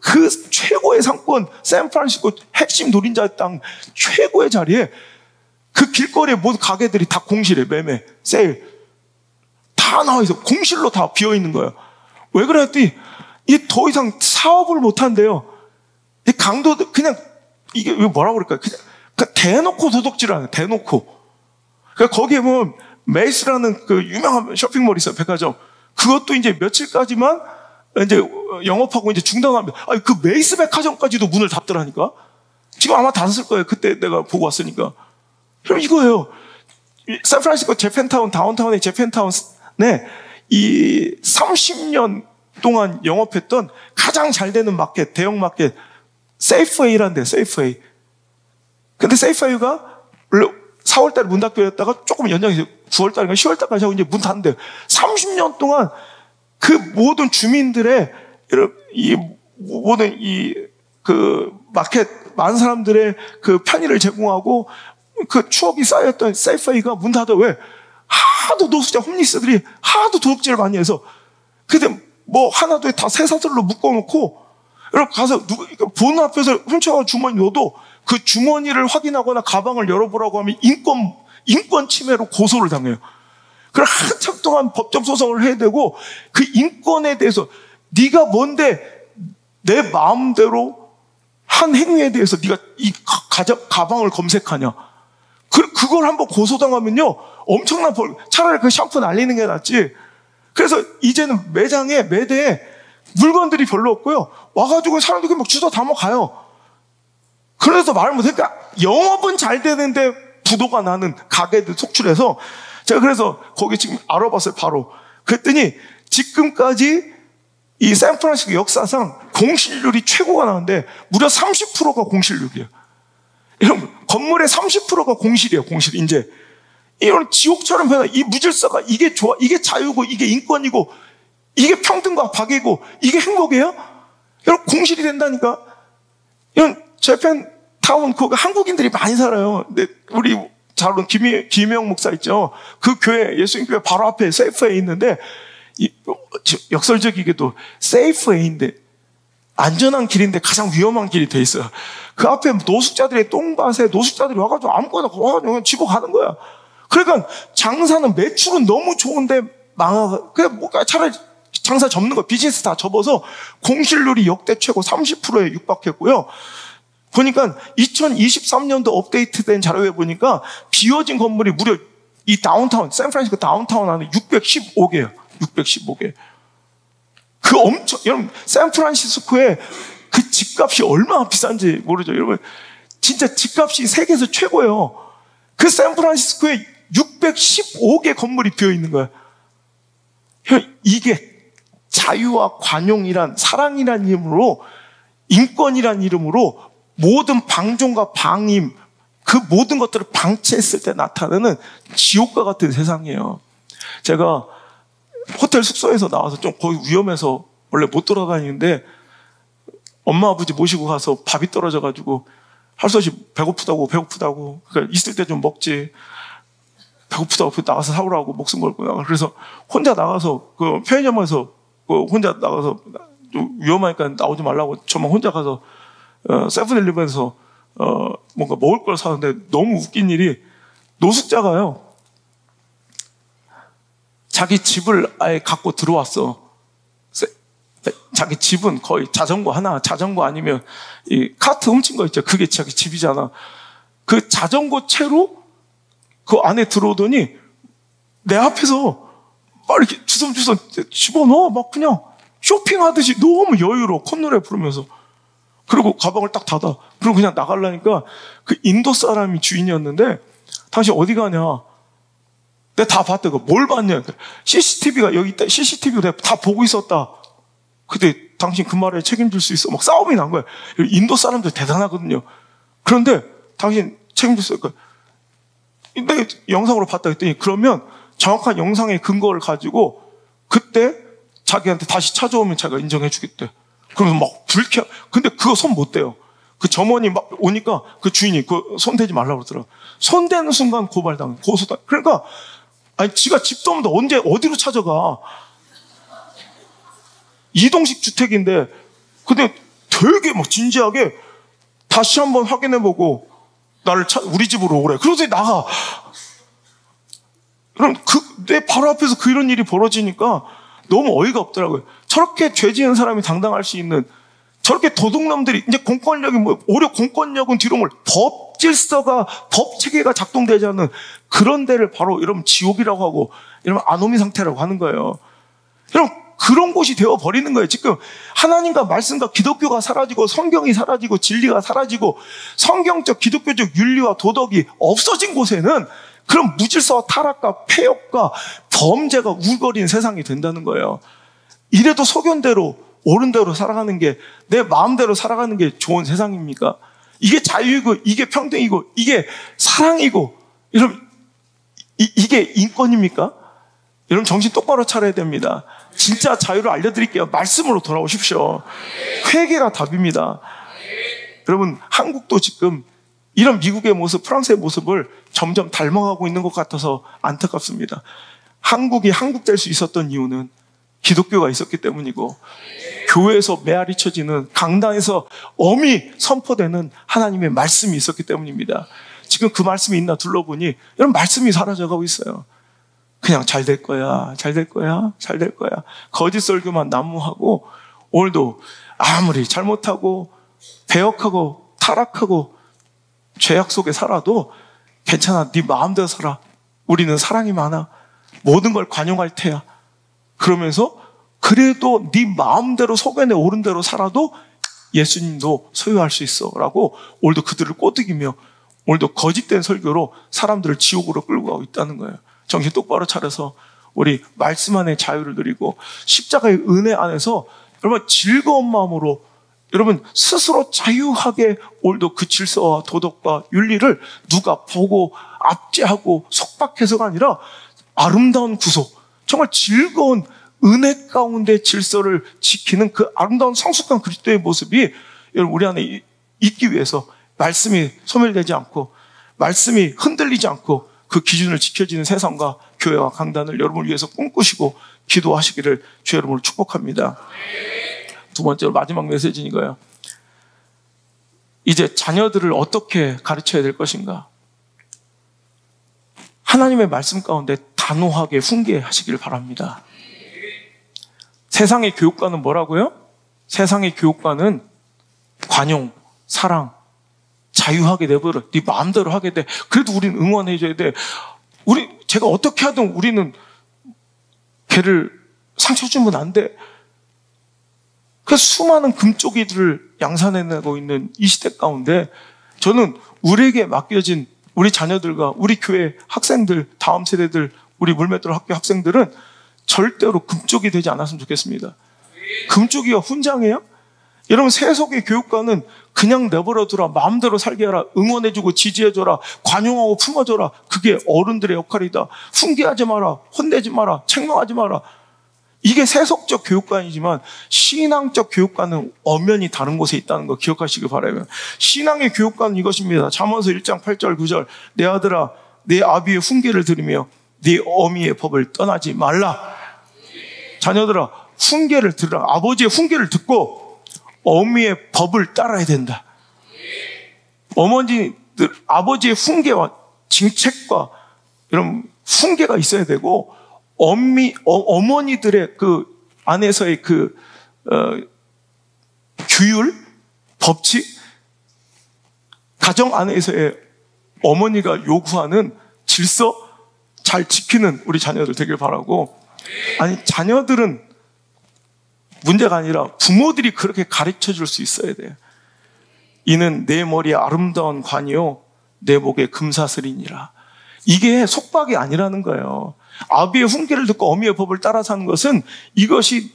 최고의 상권 샌프란시스코 핵심 노린자 땅 최고의 자리에 그 길거리에 모든 가게들이 다 공실에 매매, 세일 다 나와 있어. 공실로 다 비어 있는 거예요. 왜 그랬더니 이게 더 이상 사업을 못 한대요. 이 강도들 그냥 이게 뭐라고 그럴까요? 그냥 대놓고 도둑질을 하는, 대놓고. 그러니까 거기에 보면 메이스라는 그 유명한 쇼핑몰이 있어요. 백화점. 그것도 이제 며칠까지만 이제 영업하고 이제 중단합니다. 그 메이스 백화점까지도 문을 닫더라니까. 지금 아마 닫았을 거예요. 그때 내가 보고 왔으니까. 그럼 이거예요. 샌프란시스코 재팬타운, 다운타운의 재팬타운에 이 30년 동안 영업했던 가장 잘 되는 마켓, 대형 마켓, 세이프웨이란데, 세이프웨이. 근데 세이프웨이가 원래 4월달에 문 닫기로 했다가 조금 연장해서 9월달인가 10월달까지 하고 이제 문 닫는데요. 30년 동안 그 모든 주민들의 모든 그 마켓, 많은 사람들의 그 편의를 제공하고 그 추억이 쌓였던 세이프웨이가 문 닫아. 왜? 하도 노숙자, 홈리스들이 하도 도둑질을 많이 해서. 근데 뭐 하나도 다 쇠사슬로 묶어놓고, 여러분 가서 본 앞에서 훔쳐가 주머니 넣어도 그 주머니를 확인하거나 가방을 열어보라고 하면 인권 침해로 고소를 당해요. 그럼 한참 동안 법정 소송을 해야 되고, 그 인권에 대해서 네가 뭔데 내 마음대로 한 행위에 대해서 네가 이 가방을 검색하냐. 그걸 한번 고소당하면요 엄청난 벌. 차라리 그 샴푸 날리는 게 낫지. 그래서 이제는 매대에 물건들이 별로 없고요. 와가지고 사람들이 막 주워 담아가요. 그래서 말을 못해. 그러니까 영업은 잘 되는데 부도가 나는 가게들 속출해서 제가 그래서 거기 지금 알아봤어요. 바로. 그랬더니 지금까지 이 샌프란시스코 역사상 공실률이 최고가 나는데 무려 30%가 공실률이에요. 여러분, 건물의 30%가 공실이에요. 공실. 이제 이런 지옥처럼 변한 이 무질서가 이게 좋아, 이게 자유고, 이게 인권이고, 이게 평등과 박애고, 이게 행복이에요? 여러분, 공실이 된다니까. 이런 재팬타운, 거기 한국인들이 많이 살아요. 근데 우리 잘 아는 김영 목사 있죠. 그 교회, 예수님 교회 바로 앞에 세이프웨이 있는데, 역설적이게도 세이프웨이인데, 안전한 길인데 가장 위험한 길이 돼 있어요. 그 앞에 노숙자들의 똥밭에 노숙자들이 와가지고 아무거나 와가지고 그냥 집어가는 거야. 그러니까 장사는 매출은 너무 좋은데 그냥 뭔가 차라리 장사 접는 거, 비즈니스 다 접어서 공실률이 역대 최고 30%에 육박했고요. 보니까 2023년도 업데이트된 자료에 보니까 비워진 건물이 무려 이 다운타운, 샌프란시스코 다운타운 안에 615개예요. 615개. 여러분, 샌프란시스코에 그 집값이 얼마나 비싼지 모르죠. 여러분, 진짜 집값이 세계에서 최고예요. 그 샌프란시스코에 615개 건물이 비어 있는 거예요. 이게 자유와 관용이란, 사랑이란 이름으로, 인권이란 이름으로 모든 방종과 방임, 그 모든 것들을 방치했을 때 나타나는 지옥과 같은 세상이에요. 제가 호텔 숙소에서 나와서 좀 거의 위험해서 원래 못 돌아다니는데 엄마 아버지 모시고 가서 밥이 떨어져가지고 할 수 없이 배고프다고 그러니까 있을 때 좀 먹지, 배고프다고 나가서 사오라고 목숨 걸고 나가. 그래서 혼자 나가서 그 편의점에서 혼자 나가서 좀 위험하니까 나오지 말라고 저만 혼자 가서 세븐일레븐에서 뭔가 먹을 걸 사는데 너무 웃긴 일이 노숙자가요, 자기 집을 아예 갖고 들어왔어. 자기 집은 거의 자전거 아니면 이 카트 훔친 거 있죠. 그게 자기 집이잖아. 그 자전거 채로 그 안에 들어오더니 내 앞에서 막 이렇게 주섬주섬 집어넣어. 막 그냥 쇼핑하듯이 너무 여유로워. 콧노래 부르면서. 그리고 가방을 딱 닫아. 그리고 그냥 나가려니까 그 인도 사람이 주인이었는데, 당신 어디 가냐? 내가 다 봤다. 뭘 봤냐? CCTV가 여기 있다. CCTV가 내가 다 보고 있었다. 근데 당신 그 말에 책임질 수 있어. 막 싸움이 난 거야. 인도 사람들 대단하거든요. 그런데 당신 책임질 수 있을까? 근데 영상으로 봤다 했더니, 그러면 정확한 영상의 근거를 가지고 그때 자기한테 다시 찾아오면 자기가 인정해 주겠대. 그러면 막 불쾌. 근데 그거 손 못 대요. 그 점원이 막 오니까 그 주인이 그 손 대지 말라고 그러더라. 손 대는 순간 고발당, 고소당. 그러니까 아니 지가 집도 없는데 언제 어디로 찾아가? 이동식 주택인데, 근데 되게 막 진지하게 다시 한번 확인해보고 나를 우리 집으로 오래. 그러더니 나가. 그럼 내 바로 앞에서 이런 일이 벌어지니까 너무 어이가 없더라고요. 저렇게 죄 지은 사람이 당당할 수 있는, 저렇게 도둑놈들이 이제 공권력이 오히려 공권력은 뒤로 법 질서가, 법 체계가 작동되지 않는 그런 데를 바로 여러분 지옥이라고 하고, 여러분 아노미 상태라고 하는 거예요. 여러분 그런 곳이 되어버리는 거예요. 지금 하나님과 말씀과 기독교가 사라지고 성경이 사라지고 진리가 사라지고 성경적 기독교적 윤리와 도덕이 없어진 곳에는 그런 무질서와 타락과 폐역과 범죄가 우거린 세상이 된다는 거예요. 이래도 소견대로 옳은 대로 살아가는 게, 내 마음대로 살아가는 게 좋은 세상입니까? 이게 자유이고 이게 평등이고 이게 사랑이고, 여러분 이게 인권입니까? 여러분 정신 똑바로 차려야 됩니다. 진짜 자유를 알려드릴게요. 말씀으로 돌아오십시오. 회개가 답입니다. 여러분 한국도 지금 이런 미국의 모습, 프랑스의 모습을 점점 닮아가고 있는 것 같아서 안타깝습니다. 한국이 한국 될 수 있었던 이유는 기독교가 있었기 때문이고, 교회에서 메아리 쳐지는, 강단에서 엄히 선포되는 하나님의 말씀이 있었기 때문입니다. 지금 그 말씀이 있나 둘러보니 여러분 말씀이 사라져가고 있어요. 그냥 잘 될 거야, 잘 될 거야, 잘 될 거야. 거짓 설교만 난무하고, 오늘도 아무리 잘못하고 배역하고 타락하고 죄악 속에 살아도 괜찮아, 네 마음대로 살아, 우리는 사랑이 많아, 모든 걸 관용할 테야. 그러면서 그래도 네 마음대로 소견에 오른 대로 살아도 예수님도 소유할 수 있어 라고 오늘도 그들을 꼬드기며, 오늘도 거짓된 설교로 사람들을 지옥으로 끌고 가고 있다는 거예요. 정신 똑바로 차려서 우리 말씀 안에 자유를 누리고 십자가의 은혜 안에서 여러분 즐거운 마음으로 여러분 스스로 자유하게 오늘도 그 질서와 도덕과 윤리를 누가 보고 압제하고 속박해서가 아니라 아름다운 구속, 정말 즐거운 은혜 가운데 질서를 지키는 그 아름다운 성숙한 그리스도의 모습이 여러분 우리 안에 있기 위해서 말씀이 소멸되지 않고 말씀이 흔들리지 않고 그 기준을 지켜지는 세상과 교회와 강단을 여러분을 위해서 꿈꾸시고 기도하시기를 주 여러분을 축복합니다. 두 번째로 마지막 메시지는 이거예요. 이제 자녀들을 어떻게 가르쳐야 될 것인가? 하나님의 말씀 가운데 단호하게 훈계하시길 바랍니다. 세상의 교육과는 뭐라고요? 세상의 교육과는 관용, 사랑, 자유하게 내버려, 네 마음대로 하게 돼. 그래도 우리는 응원해줘야 돼. 제가 어떻게 하든 우리는 걔를 상처 주면 안 돼. 그래서 수많은 금쪽이들을 양산해내고 있는 이 시대 가운데 저는 우리에게 맡겨진 우리 자녀들과 우리 교회 학생들, 다음 세대들, 우리 물맷돌 학교 학생들은 절대로 금쪽이 되지 않았으면 좋겠습니다. 금쪽이가 훈장이에요? 여러분 세속의 교육과는 그냥 내버려두라, 마음대로 살게 하라, 응원해주고 지지해줘라, 관용하고 품어줘라. 그게 어른들의 역할이다. 훈계하지 마라, 혼내지 마라, 책망하지 마라. 이게 세속적 교육관이지만 신앙적 교육관은 엄연히 다른 곳에 있다는 거 기억하시기 바라요. 신앙의 교육관은 이것입니다. 잠언서 1장 8절 9절 내 아들아 내 아비의 훈계를 들으며 네 어미의 법을 떠나지 말라. 자녀들아 훈계를 들으라. 아버지의 훈계를 듣고 어미의 법을 따라야 된다. 어머니들 아버지의 훈계와 징책과 이런 훈계가 있어야 되고 어머니들의 그 안에서의 규율, 법칙, 가정 안에서의 어머니가 요구하는 질서 잘 지키는 우리 자녀들 되길 바라고, 아니 자녀들은 문제가 아니라 부모들이 그렇게 가르쳐 줄 수 있어야 돼요. 이는 내 머리에 아름다운 관이요 내 목에 금사슬이니라. 이게 속박이 아니라는 거예요. 아비의 훈계를 듣고 어미의 법을 따라 사는 것은 이것이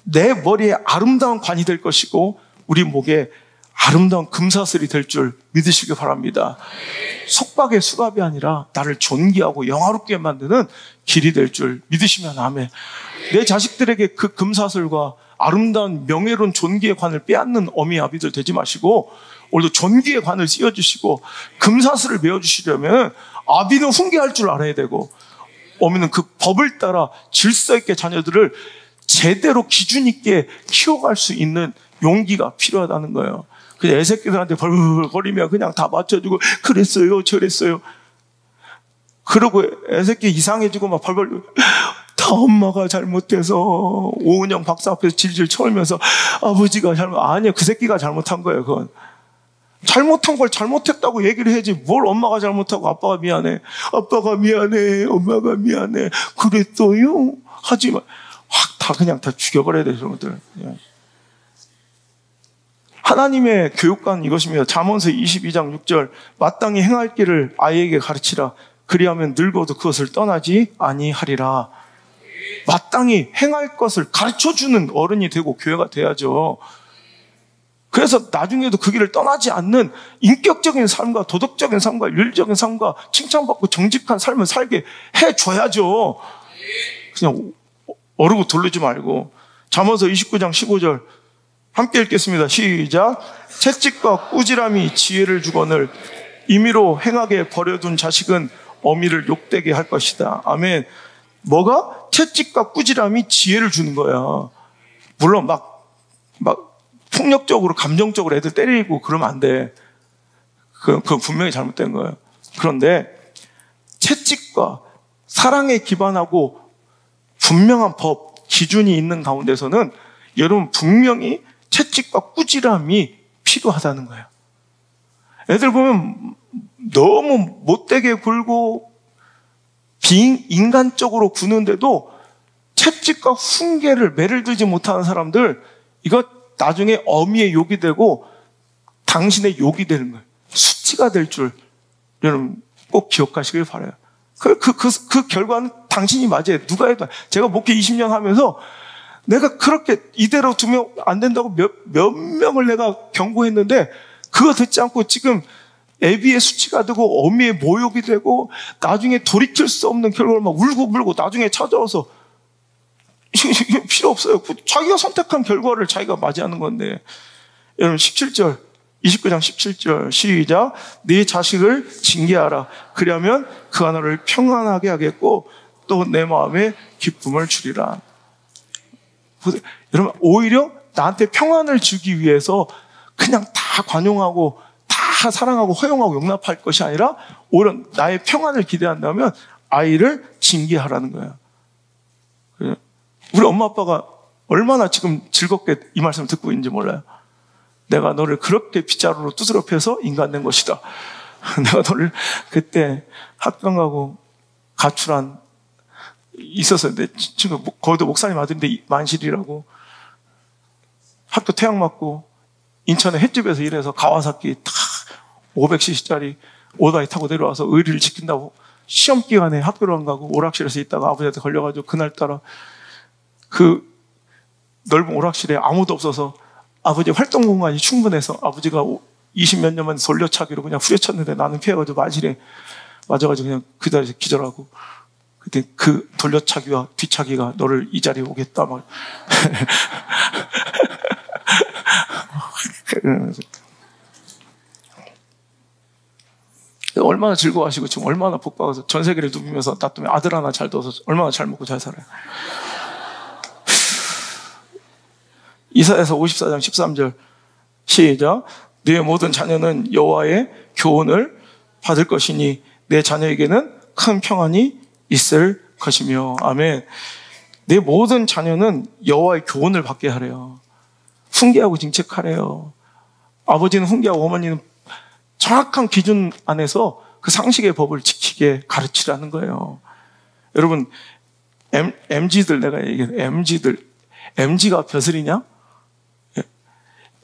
내 머리에 아름다운 관이 될 것이고 우리 목에 아름다운 금사슬이 될 줄 믿으시기 바랍니다. 속박의 수갑이 아니라 나를 존귀하고 영화롭게 만드는 길이 될 줄 믿으시면 아멘. 내 자식들에게 그 금사슬과 아름다운 명예로운 존귀의 관을 빼앗는 어미 아비들 되지 마시고 오늘도 존귀의 관을 씌워주시고 금사슬을 메워주시려면 아비는 훈계할 줄 알아야 되고 어미는 그 법을 따라 질서 있게 자녀들을 제대로 기준 있게 키워갈 수 있는 용기가 필요하다는 거예요. 그냥 애새끼들한테 벌벌거리면 그냥 다 맞춰주고 그랬어요 저랬어요 그러고 애새끼 이상해지고 막 벌벌 다 엄마가 잘못해서 오은영 박사 앞에서 질질 쳐울면서 아버지가 아니요 그 새끼가 잘못한 거예요. 그건 잘못한 걸 잘못했다고 얘기를 해야지 뭘 엄마가 잘못하고 아빠가 미안해 엄마가 미안해 그랬어요 하지만 확 다 그냥 다 죽여버려야 돼. 그런 것들. 하나님의 교육관 이것입니다. 잠언서 22장 6절 마땅히 행할 길을 아이에게 가르치라. 그리하면 늙어도 그것을 떠나지 아니하리라. 마땅히 행할 것을 가르쳐주는 어른이 되고 교회가 돼야죠. 그래서 나중에도 그 길을 떠나지 않는 인격적인 삶과 도덕적인 삶과 윤리적인 삶과 칭찬받고 정직한 삶을 살게 해줘야죠. 그냥 어르고 돌리지 말고. 잠언서 29장 15절 함께 읽겠습니다. 시작. 채찍과 꾸지람이 지혜를 주거늘 임의로 행하게 버려둔 자식은 어미를 욕되게 할 것이다. 아멘. 뭐가? 채찍과 꾸지람이 지혜를 주는 거야. 물론 막 폭력적으로 감정적으로 애들 때리고 그러면 안 돼. 그건 분명히 잘못된 거예요. 그런데 채찍과 사랑에 기반하고 분명한 법, 기준이 있는 가운데서는 여러분 분명히 채찍과 꾸지람이 필요하다는 거예요. 애들 보면 너무 못되게 굴고 비인간적으로 구는데도 채찍과 훈계를 매를 들지 못하는 사람들, 이거 나중에 어미의 욕이 되고 당신의 욕이 되는 거예요. 수치가 될 줄 여러분 꼭 기억하시길 바라요. 그 결과는 당신이 맞아요. 누가 해도. 제가 목회 20년 하면서 내가 그렇게 이대로 두면 안 된다고 몇 명을 내가 경고했는데 그거 듣지 않고 지금 애비의 수치가 되고 어미의 모욕이 되고 나중에 돌이킬 수 없는 결과를 막 울고 불고 나중에 찾아와서 이게 필요 없어요. 자기가 선택한 결과를 자기가 맞이하는 건데. 여러분 17절 29장 17절 시작. 네 자식을 징계하라. 그리하면 그가 너를 평안하게 하겠고 또 내 마음에 기쁨을 주리라. 여러분 오히려 나한테 평안을 주기 위해서 그냥 다 관용하고 다 사랑하고 허용하고 용납할 것이 아니라 오히려 나의 평안을 기대한다면 아이를 징계하라는 거야. 우리 엄마 아빠가 얼마나 지금 즐겁게 이 말씀을 듣고 있는지 몰라요. 내가 너를 그렇게 빗자루로 두드려 패서 인간 된 것이다. 내가 너를 그때 학교 가고 가출한 있었었는데 지금 거기도 목사님 아들인데 만실이라고 학교 퇴학 맞고 인천의 횟집에서 일해서 가와사키 다 500cc짜리 오토바이 타고 내려와서 의리를 지킨다고 시험 기간에 학교를 안 가고 오락실에서 있다가 아버지한테 걸려가지고 그날따라 그 넓은 오락실에 아무도 없어서 아버지 활동 공간이 충분해서 아버지가 20몇 년 만에 돌려차기로 그냥 후려쳤는데 나는 피해가지고 마실에 맞아가지고 그냥 그 자리에서 기절하고 그때 그 돌려차기와 뒤차기가 너를 이 자리에 오겠다 막 얼마나 즐거워하시고 지금 얼마나 복받아서 전 세계를 누비면서 나 때문에 아들 하나 잘 둬서 얼마나 잘 먹고 잘 살아요. 이사야서 54장 13절 시작. 네 모든 자녀는 여호와의 교훈을 받을 것이니 내 자녀에게는 큰 평안이 있을 것이며. 아멘. 내 모든 자녀는 여호와의 교훈을 받게 하래요. 훈계하고 징책하래요. 아버지는 훈계하고 어머니는 정확한 기준 안에서 그 상식의 법을 지키게 가르치라는 거예요. 여러분 MZ들 내가 얘기해 MZ가 벼슬이냐?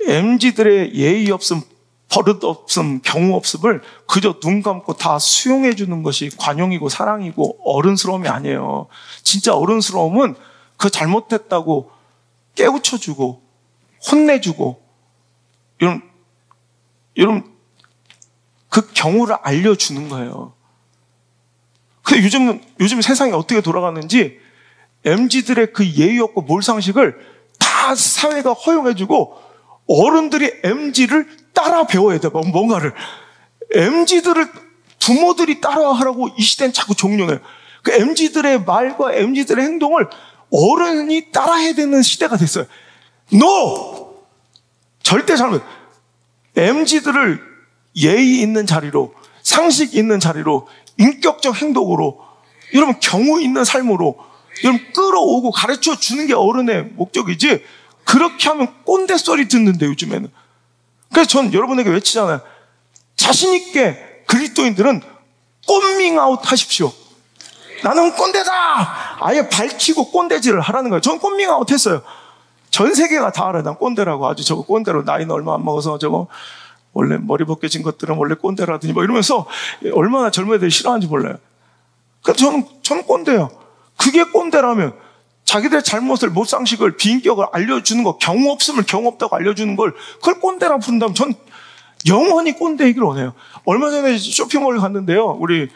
MZ들의 예의 없음, 버릇 없음, 경우 없음을 그저 눈 감고 다 수용해 주는 것이 관용이고 사랑이고 어른스러움이 아니에요. 진짜 어른스러움은 그 잘못했다고 깨우쳐주고 혼내주고 여러분 그 경우를 알려주는 거예요. 근데 요즘 세상이 어떻게 돌아가는지 MZ들의 그 예의 없고 몰상식을 다 사회가 허용해주고 어른들이 MZ를 따라 배워야 돼. 뭔가를. MZ들을 부모들이 따라하라고 이 시대는 자꾸 종용해요. 그 MZ들의 말과 MZ들의 행동을 어른이 따라해야 되는 시대가 됐어요. No! 절대 잘못. MZ들을 예의 있는 자리로, 상식 있는 자리로, 인격적 행동으로, 여러분 경우 있는 삶으로 여러분 끌어오고 가르쳐 주는 게 어른의 목적이지 그렇게 하면 꼰대 소리 듣는데 요즘에는. 그래서 전 여러분에게 외치잖아요. 자신 있게 그리스도인들은 꼰밍아웃 하십시오. 나는 꼰대다. 아예 밝히고 꼰대질을 하라는 거예요. 전 꼰밍아웃 했어요. 전 세계가 다 알아요. 난 꼰대라고. 아주 저거 꼰대로 나이는 얼마 안 먹어서 저거 원래 머리 벗겨진 것들은 원래 꼰대라더니 뭐 이러면서 얼마나 젊은 애들이 싫어하는지 몰라요. 그래서 저는 꼰대예요. 그게 꼰대라면 자기들의 잘못을, 못상식을, 비인격을 알려주는 거, 경우 없음을 경우 없다고 알려주는 걸 그걸 꼰대라고 부른다면 전 영원히 꼰대이길 원해요. 얼마 전에 쇼핑몰 갔는데요. 우리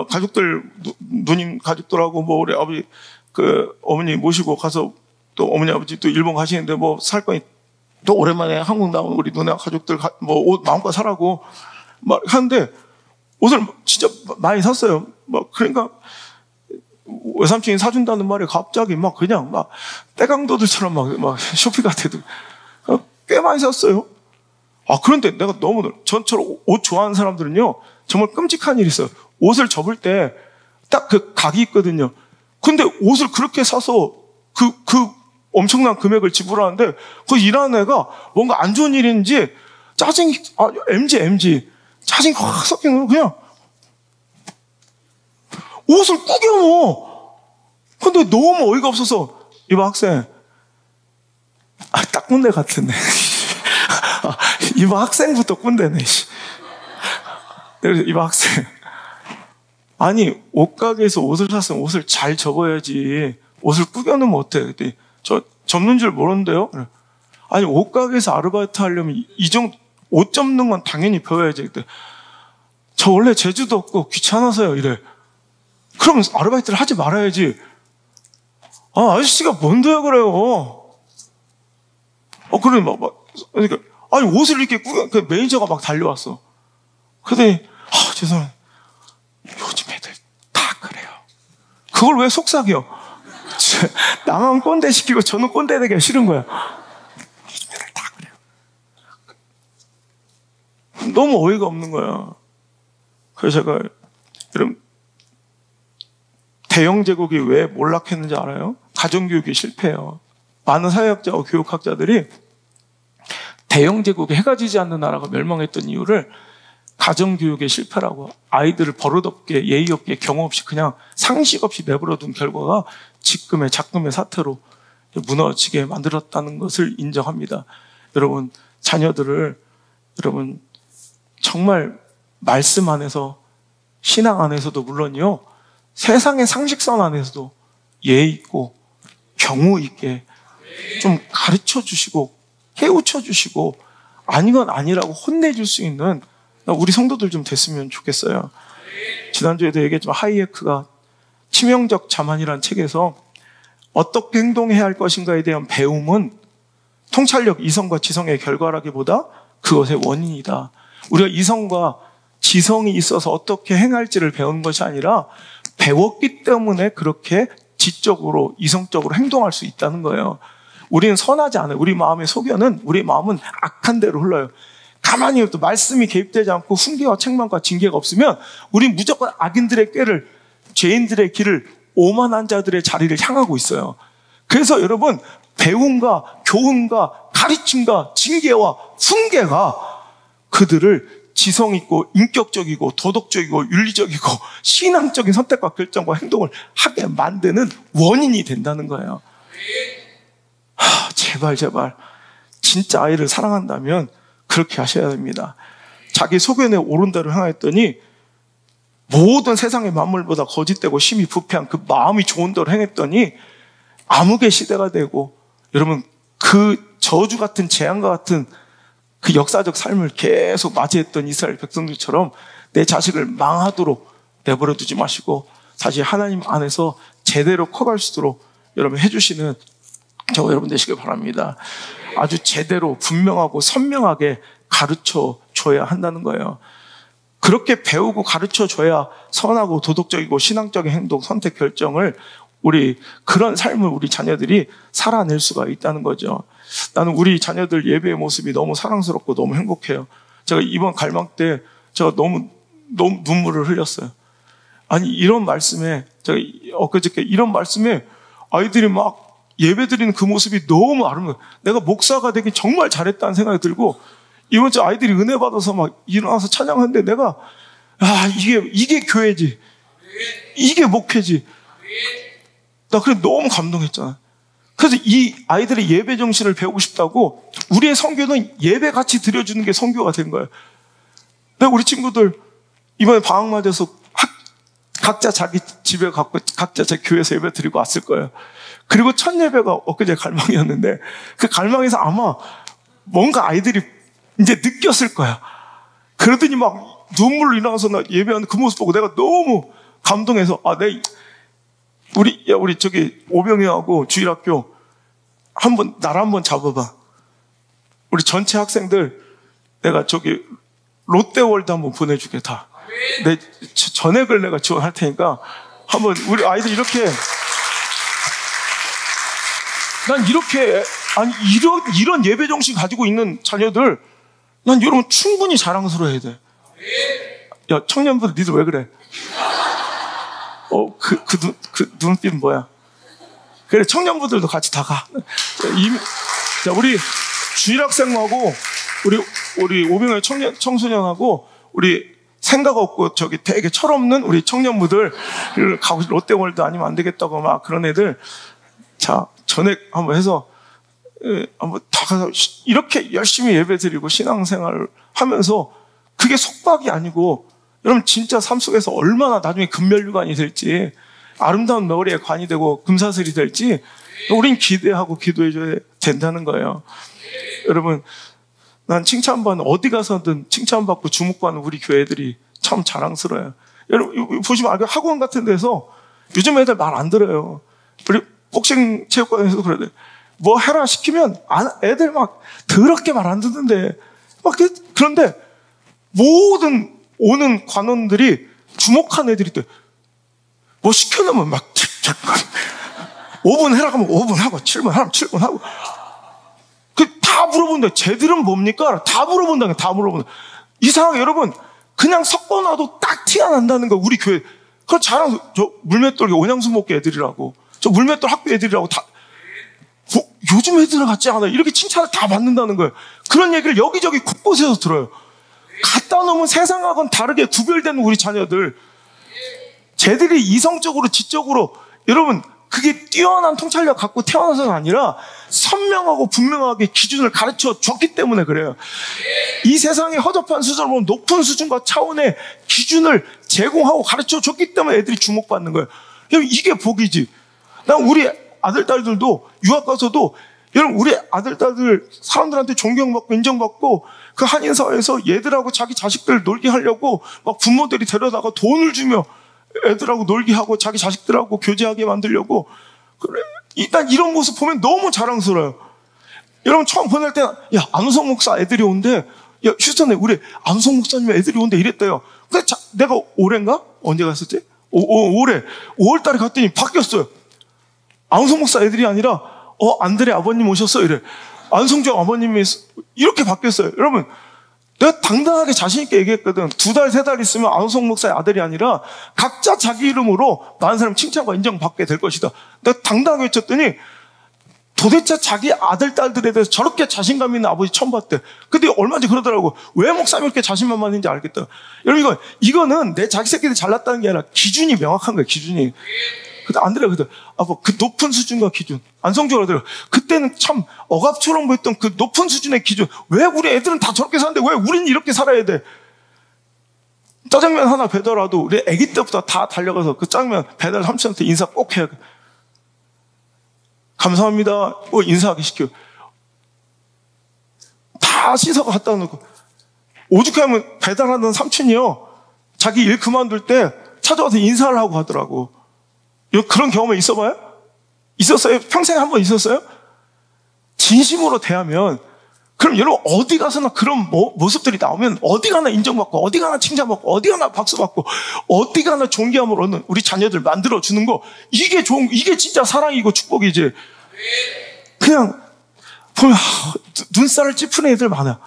가족들, 누님 가족들하고 뭐 우리 아버지 그 어머니 모시고 가서 또 어머니 아버지 또 일본 가시는데 뭐 살 거니 또 오랜만에 한국 나온 우리 누나 가족들 뭐 옷 마음껏 사라고 막 하는데 옷을 진짜 많이 샀어요. 막 그러니까 외삼촌이 사준다는 말에 갑자기 막 그냥 막 떼강도들처럼 막 쇼핑 같아도 꽤 많이 샀어요. 아, 그런데 내가 너무 전처럼 옷 좋아하는 사람들은요 정말 끔찍한 일이 있어요. 옷을 접을 때 딱 그 각이 있거든요. 근데 옷을 그렇게 사서 그 엄청난 금액을 지불하는데 그 일하는 애가 뭔가 안 좋은 일인지 짜증이 MG 짜증이 확 섞이는 거 그냥 옷을 구겨 넣어. 근데 너무 어이가 없어서 이봐 학생 딱 꼰대 같은데 이봐 학생부터 꼰대네. 그래서 이봐 학생 아니 옷가게에서 옷을 샀으면 옷을 잘 접어야지 옷을 구겨 넣으면 어때? 그때 저 접는 줄 모르는데요. 그래. 아니, 옷가게에서 아르바이트 하려면 이 정도 옷 접는 건 당연히 배워야지. 그때 저 원래 재주도 없고 귀찮아서요. 이래. 그럼 아르바이트를 하지 말아야지. 아저씨가 뭔데요, 그래요. 그래, 그러니까, 아니, 옷을 이렇게 그 매니저가 막 달려왔어. 그러더니, 죄송해요. 요즘 애들 다 그래요. 그걸 왜 속삭여? 나만 꼰대 시키고 저는 꼰대 되기가 싫은 거야. 요즘 애들 다 그래요. 너무 어이가 없는 거야. 그래서 제가, 여러분, 대영 제국이 왜 몰락했는지 알아요? 가정교육이 실패해요. 많은 사회학자와 교육학자들이 대영 제국이 해가 지지 않는 나라가 멸망했던 이유를 가정교육의 실패라고, 아이들을 버릇없게 예의 없게 경험 없이 그냥 상식 없이 내버려둔 결과가 지금의 작금의 사태로 무너지게 만들었다는 것을 인정합니다. 여러분, 자녀들을 여러분 정말 말씀 안에서, 신앙 안에서도 물론이요, 세상의 상식선 안에서도 예의 있고 경우 있게 좀 가르쳐 주시고 깨우쳐 주시고 아니건 아니라고 혼내줄 수 있는 우리 성도들 좀 됐으면 좋겠어요. 지난주에도 얘기했지만 하이에크가 치명적 자만이라는 책에서 어떻게 행동해야 할 것인가에 대한 배움은 통찰력, 이성과 지성의 결과라기보다 그것의 원인이다. 우리가 이성과 지성이 있어서 어떻게 행할지를 배운 것이 아니라 배웠기 때문에 그렇게 지적으로, 이성적으로 행동할 수 있다는 거예요. 우리는 선하지 않아요. 우리 마음의 소견은, 우리 마음은 악한 대로 흘러요. 가만히 또 말씀이 개입되지 않고 훈계와 책망과 징계가 없으면 우린 무조건 악인들의 꾀를, 죄인들의 길을, 오만한 자들의 자리를 향하고 있어요. 그래서 여러분, 배움과 교훈과 가르침과 징계와 훈계가 그들을 지성있고 인격적이고 도덕적이고 윤리적이고 신앙적인 선택과 결정과 행동을 하게 만드는 원인이 된다는 거예요. 제발 진짜 아이를 사랑한다면 그렇게 하셔야 됩니다. 자기 소견에 옳은 대로 행하였더니 모든 세상의 만물보다 거짓되고 심히 부패한 그 마음이 좋은 대로 행했더니 암흑의 시대가 되고, 여러분, 그 저주 같은 재앙과 같은 그 역사적 삶을 계속 맞이했던 이스라엘 백성들처럼 내 자식을 망하도록 내버려 두지 마시고 사실 하나님 안에서 제대로 커갈 수 있도록 여러분 해주시는 저와 여러분 되시길 바랍니다. 아주 제대로 분명하고 선명하게 가르쳐 줘야 한다는 거예요. 그렇게 배우고 가르쳐 줘야 선하고 도덕적이고 신앙적인 행동, 선택, 결정을 그런 삶을 우리 자녀들이 살아낼 수가 있다는 거죠. 나는 우리 자녀들 예배의 모습이 너무 사랑스럽고 너무 행복해요. 제가 이번 갈망 때 제가 너무 눈물을 흘렸어요. 아니, 이런 말씀에, 제가 엊그저께 이런 말씀에 아이들이 막 예배 드리는 그 모습이 너무 아름다워요. 내가 목사가 되기 정말 잘했다는 생각이 들고, 이번 주 아이들이 은혜 받아서 막 일어나서 찬양하는데 내가, 이게 교회지. 이게 목회지. 나 그래 너무 감동했잖아. 그래서 이 아이들의 예배 정신을 배우고 싶다고 우리의 선교는 예배 같이 드려주는 게 선교가 된 거예요. 내가 우리 친구들 이번에 방학 맞아서 각자 자기 집에 갖고 각자 제 교회에서 예배 드리고 왔을 거예요. 그리고 첫 예배가 엊그제 갈망이었는데 그 갈망에서 아마 뭔가 아이들이 이제 느꼈을 거야. 그러더니 막 눈물로 일어나서 나 예배하는 그 모습 보고 내가 너무 감동해서 우리 저기 오병이하고 주일학교 나를 한번 잡아봐. 우리 전체 학생들 내가 저기 롯데월드 한번 보내주게 다. 내 전액을 내가 지원할 테니까 한번 우리 아이들 이렇게 이런 예배 정신 가지고 있는 자녀들 난 여러분 충분히 자랑스러워해야 돼. 야, 청년분들 니들 왜 그래? 그 눈빛 뭐야? 그래, 청년분들도 같이 다 가. 자, 우리 주일학생하고 우리 오병의 청소년하고 우리 생각 없고 저기 되게 철없는 우리 청년부들 가고 롯데월드 아니면 안 되겠다고 막 그런 애들 자 전액 한번 해서 한번 다 가서 이렇게 열심히 예배드리고 신앙생활을 하면서 그게 속박이 아니고 여러분 진짜 삶 속에서 얼마나 나중에 금면류관이 될지 아름다운 머리에 관이 되고 금사슬이 될지 우린 기대하고 기도해줘야 된다는 거예요. 여러분, 난 칭찬받는, 어디 가서든 칭찬받고 주목받는 우리 교회들이 참 자랑스러워요. 여러분, 보시면 알고 학원 같은 데서 요즘 애들 말 안 들어요. 우리 복싱 체육관에서도 그래야 돼. 뭐 해라 시키면 애들 막 더럽게 말 안 듣는데, 그런데 모든 오는 관원들이 주목한 애들이 또 뭐 시켜놓으면 막 5분 해라 하면 5분 하고 7분 하면 7분 하고 다 물어본다. 쟤들은 뭡니까? 다 물어본다. 다 물어본다. 이상하게 여러분 그냥 섞어놔도 딱 티가 난다는 거. 우리 교회 그럼 자랑 저 물맷돌 온양수 목계 애들이라고 저 물맷돌 학교 애들이라고 다 요즘 애들 같지 않아. 이렇게 칭찬을 다 받는다는 거예요. 그런 얘기를 여기저기 곳곳에서 들어요. 갖다 놓으면 세상하고는 다르게 구별되는 우리 자녀들. 쟤들이 이성적으로 지적으로 여러분 그게 뛰어난 통찰력 갖고 태어나서가 아니라 선명하고 분명하게 기준을 가르쳐 줬기 때문에 그래요. 이 세상의 허접한 수준을 보면 높은 수준과 차원의 기준을 제공하고 가르쳐 줬기 때문에 애들이 주목받는 거예요. 이게 복이지. 난 우리 아들, 딸들도 유학 가서도 여러분 우리 아들, 딸들 사람들한테 존경받고 인정받고 그 한인사회에서 얘들하고 자기 자식들 놀게 하려고 막 부모들이 데려다가 돈을 주며 애들하고 놀게 하고 자기 자식들하고 교제하게 만들려고 그래. 일단 이런 모습 보면 너무 자랑스러워요. 여러분 처음 보낼 때 야 안우성 목사 애들이 온대. 야 휴스턴에 우리 안우성 목사님 애들이 온대 이랬대요. 근데 내가 올해인가? 언제 갔었지? 올해 5월달에 갔더니 바뀌었어요. 안우성 목사 애들이 아니라 안드레 아버님 오셨어 이래. 안성주 아버님이 이렇게 바뀌었어요. 여러분 내가 당당하게 자신있게 얘기했거든. 2달, 3달 있으면 안우성 목사의 아들이 아니라 각자 자기 이름으로 많은 사람 칭찬과 인정받게 될 것이다. 내가 당당하게 외쳤더니 도대체 자기 아들, 딸들에 대해서 저렇게 자신감 있는 아버지 처음 봤대. 근데 얼마 전에 그러더라고. 왜 목사님이 이렇게 자신만만한지 알겠다. 여러분 이거는 내 자기 새끼들이 잘났다는 게 아니라 기준이 명확한 거예요. 기준이. 근데 안드레가 그러더라. 그 높은 수준과 기준. 안성주가 그러더라. 그때는 참 억압처럼 보였던 그 높은 수준의 기준. 왜 우리 애들은 다 저렇게 사는데 왜 우리는 이렇게 살아야 돼? 짜장면 하나 배달와도 우리 애기 때부터 다 달려가서 그 짜장면 배달 삼촌한테 인사 꼭 해야 돼. 감사합니다. 인사하게 시켜. 다 씻어 갖다 놓고. 오죽하면 배달하는 삼촌이요. 자기 일 그만둘 때 찾아와서 인사를 하고 하더라고. 그런 경험이 있어봐요? 있었어요? 평생에 한 번 있었어요? 진심으로 대하면 그럼 여러분 어디 가서나 그런 모습들이 나오면 어디 가나 인정받고 어디 가나 칭찬받고 어디 가나 박수받고 어디 가나 존귀함을 얻는 우리 자녀들 만들어주는 거 이게 진짜 사랑이고 축복이지. 그냥 보면 눈살을 찌푸는 애들 많아.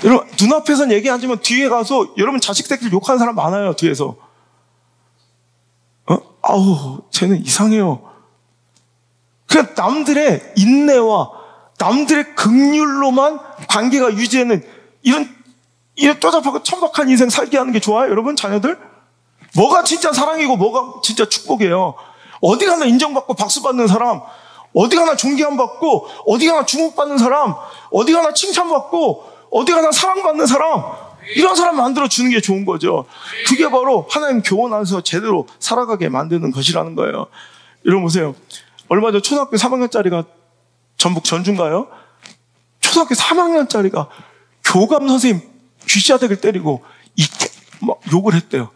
여러분 눈앞에서는 얘기 안 하지만 뒤에 가서 여러분 자식 새끼들 욕하는 사람 많아요. 뒤에서 쟤는 이상해요. 그냥 남들의 인내와 남들의 긍휼로만 관계가 유지되는 이런 쪼잡하고 천박한 인생 살게 하는 게 좋아요, 여러분 자녀들? 뭐가 진짜 사랑이고 뭐가 진짜 축복이에요. 어디 가나 인정받고 박수받는 사람, 어디 가나 존경함 받고 어디 가나 주목받는 사람, 어디 가나 칭찬받고 어디 가나 사랑받는 사람, 이런 사람 만들어주는 게 좋은 거죠. 그게 바로 하나님 교원 안에서 제대로 살아가게 만드는 것이라는 거예요. 여러분 보세요. 얼마 전 초등학교 3학년짜리가 전북 전주인가요? 초등학교 3학년짜리가 교감 선생님 쥐샤대기를 때리고 막 욕을 했대요.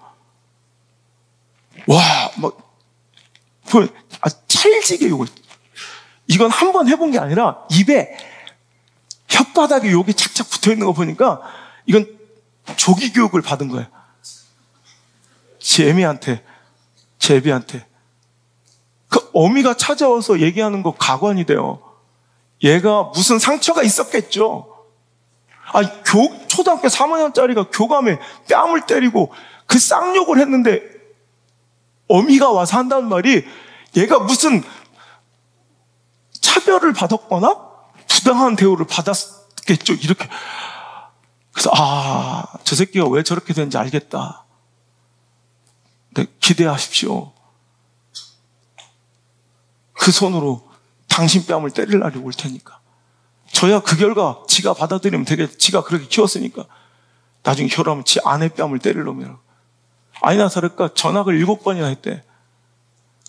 와, 찰지게 욕을. 이건 한 번 해본 게 아니라 입에 혓바닥에 욕이 착착 붙어있는 거 보니까 이건 조기 교육을 받은 거예요. 제비한테. 그 어미가 찾아와서 얘기하는 거 가관이 돼요. 얘가 무슨 상처가 있었겠죠. 초등학교 3학년짜리가 교감에 뺨을 때리고 그 쌍욕을 했는데 어미가 와서 한다는 말이 얘가 무슨 차별을 받았거나 부당한 대우를 받았겠죠. 이렇게. 그래서 저 새끼가 왜 저렇게 되는지 알겠다. 네, 기대하십시오. 그 손으로 당신 뺨을 때릴 날이 올 테니까. 저야 그 결과 지가 받아들이면 되게 지가 그렇게 키웠으니까 나중에 결혼하면 지 아내 뺨을 때릴 놈이라고. 아니나 다를까 전학을 7번이나 했대.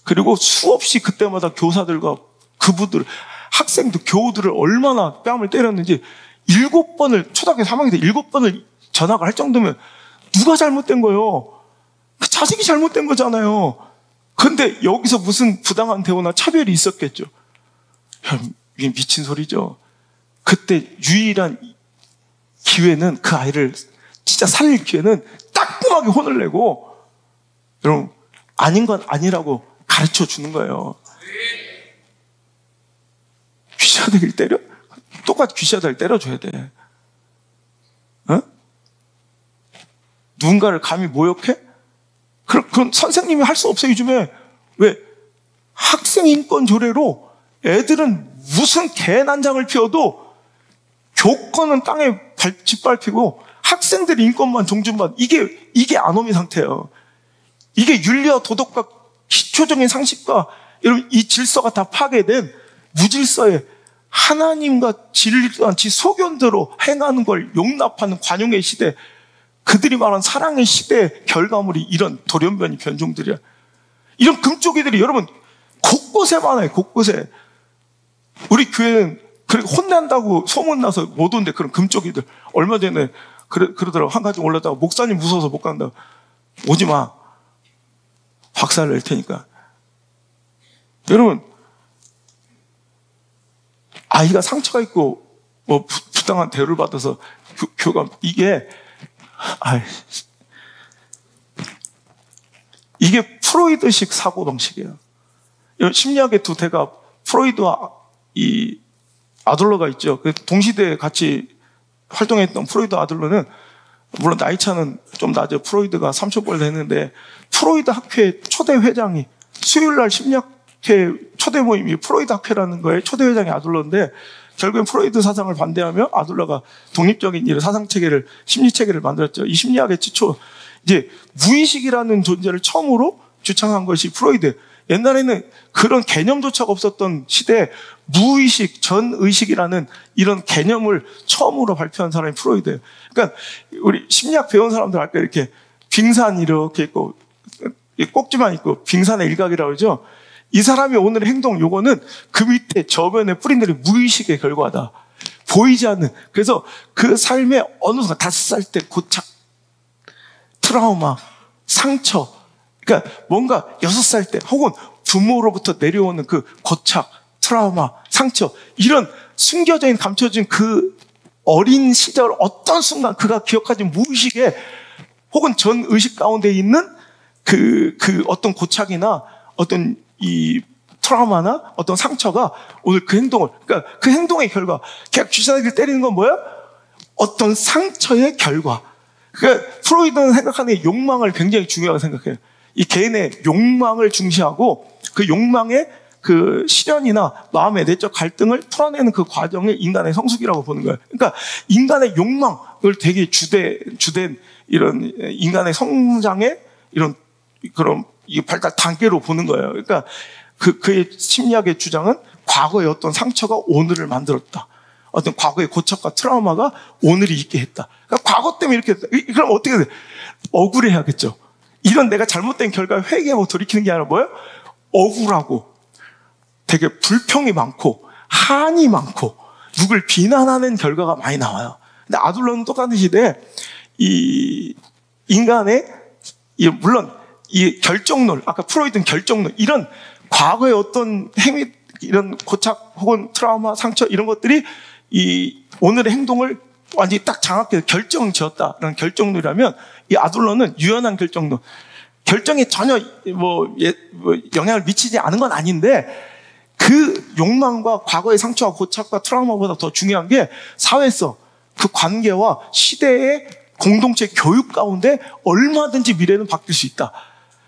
그리고 수없이 그때마다 교사들과 그부들, 학생들, 교우들을 얼마나 뺨을 때렸는지 7번을, 초등학교 3학년 때 7번을 전학을 할 정도면 누가 잘못된 거예요? 그 자식이 잘못된 거잖아요. 근데 여기서 무슨 부당한 대우나 차별이 있었겠죠. 이게 미친 소리죠. 그때 유일한 기회는 그 아이를 진짜 살릴 기회는 따끔하게 혼을 내고 여러분 아닌 건 아니라고 가르쳐 주는 거예요. 귀신아들 때려? 똑같이 귀신아들 때려줘야 돼. 어? 누군가를 감히 모욕해? 그건 선생님이 할 수 없어요. 요즘에 왜 학생 인권 조례로 애들은 무슨 개난장을 피워도 교권은 땅에 짓밟히고 학생들의 인권만 존중받, 이게 아노미 상태예요. 이게 윤리와 도덕과 기초적인 상식과 여러분 이 질서가 다 파괴된 무질서에 하나님과 진리와 지 소견대로 행하는 걸 용납하는 관용의 시대, 그들이 말한 사랑의 시대의 결과물이 이런 돌연변이 변종들이야. 이런 금쪽이들이 여러분 곳곳에 많아요. 곳곳에. 우리 교회는 혼난다고 소문나서 못 온대. 그런 금쪽이들. 얼마 전에 그러더라고. 한 가지 올랐다가 목사님 무서워서 못 간다고. 오지 마. 박살 낼 테니까. 여러분 아이가 상처가 있고 뭐 부당한 대우를 받아서 교감 이게 프로이드식 사고 방식이에요. 심리학의 두 대가 프로이드와 이 아들러가 있죠. 동시대에 같이 활동했던 프로이드 아들러는 물론 나이 차는 좀 낮아요. 프로이드가 30번 했는데 프로이드 학회 초대 회장이 수요일날 심리학회 초대 모임이 프로이드 학회라는 거에 초대 회장이 아들러인데 결국엔 프로이드 사상을 반대하며 아들러가 독립적인 이런 사상 체계를 심리 체계를 만들었죠. 이 심리학의 기초 이제 무의식이라는 존재를 처음으로 주창한 것이 프로이드. 옛날에는 그런 개념조차 없었던 시대에 무의식, 전의식이라는 이런 개념을 처음으로 발표한 사람이 프로이드예요. 그러니까 우리 심리학 배운 사람들 할까 이렇게 빙산 이렇게 있고 꼭지만 있고 빙산의 일각이라고 그러죠. 이 사람이 오늘의 행동 요거는 그 밑에 저변에 뿌린들이 무의식의 결과다. 보이지 않는. 그래서 그 삶의 어느 순간 5살 때 고착, 트라우마, 상처. 그러니까 뭔가 6살 때 혹은 부모로부터 내려오는 그 고착, 트라우마, 상처. 이런 숨겨져 있는 감춰진 그 어린 시절 어떤 순간 그가 기억하지 무의식에 혹은 전의식 가운데 있는 그 어떤 고착이나 어떤 이 트라우마나 어떤 상처가 오늘 그 행동을, 그러니까 그 행동의 결과, 그냥 귀신아들 때리는 건 뭐야? 어떤 상처의 결과. 그러니까 프로이드는 생각하는 욕망을 굉장히 중요하게 생각해요. 이 개인의 욕망을 중시하고 그 욕망의 그 실현이나 마음의 내적 갈등을 풀어내는 그 과정을 인간의 성숙이라고 보는 거예요. 그러니까 인간의 욕망을 되게 주된 이런 인간의 성장의 이런 그런 이 발달 단계로 보는 거예요. 그러니까 그의 심리학의 주장은 과거의 어떤 상처가 오늘을 만들었다. 어떤 과거의 고착과 트라우마가 오늘이 있게 했다. 그러니까 과거 때문에 이렇게 했다. 그럼 어떻게 돼? 억울해야겠죠. 이런 내가 잘못된 결과를 회개하고 돌이키는 게 아니라 뭐예요? 억울하고 되게 불평이 많고 한이 많고 누굴 비난하는 결과가 많이 나와요. 근데 아둘러는 똑같은 시대에 이 인간의 물론 이 결정론, 아까 프로이드는 결정론, 이런 과거의 어떤 행위, 이런 고착 혹은 트라우마, 상처 이런 것들이 이 오늘의 행동을 완전히 딱 장악해서 결정 지었다라는 결정론이라면 이 아둘러는 유연한 결정론. 결정에 전혀 영향을 미치지 않은 건 아닌데 그 욕망과 과거의 상처와 고착과 트라우마보다 더 중요한 게 사회성, 그 관계와 시대의 공동체 교육 가운데 얼마든지 미래는 바뀔 수 있다.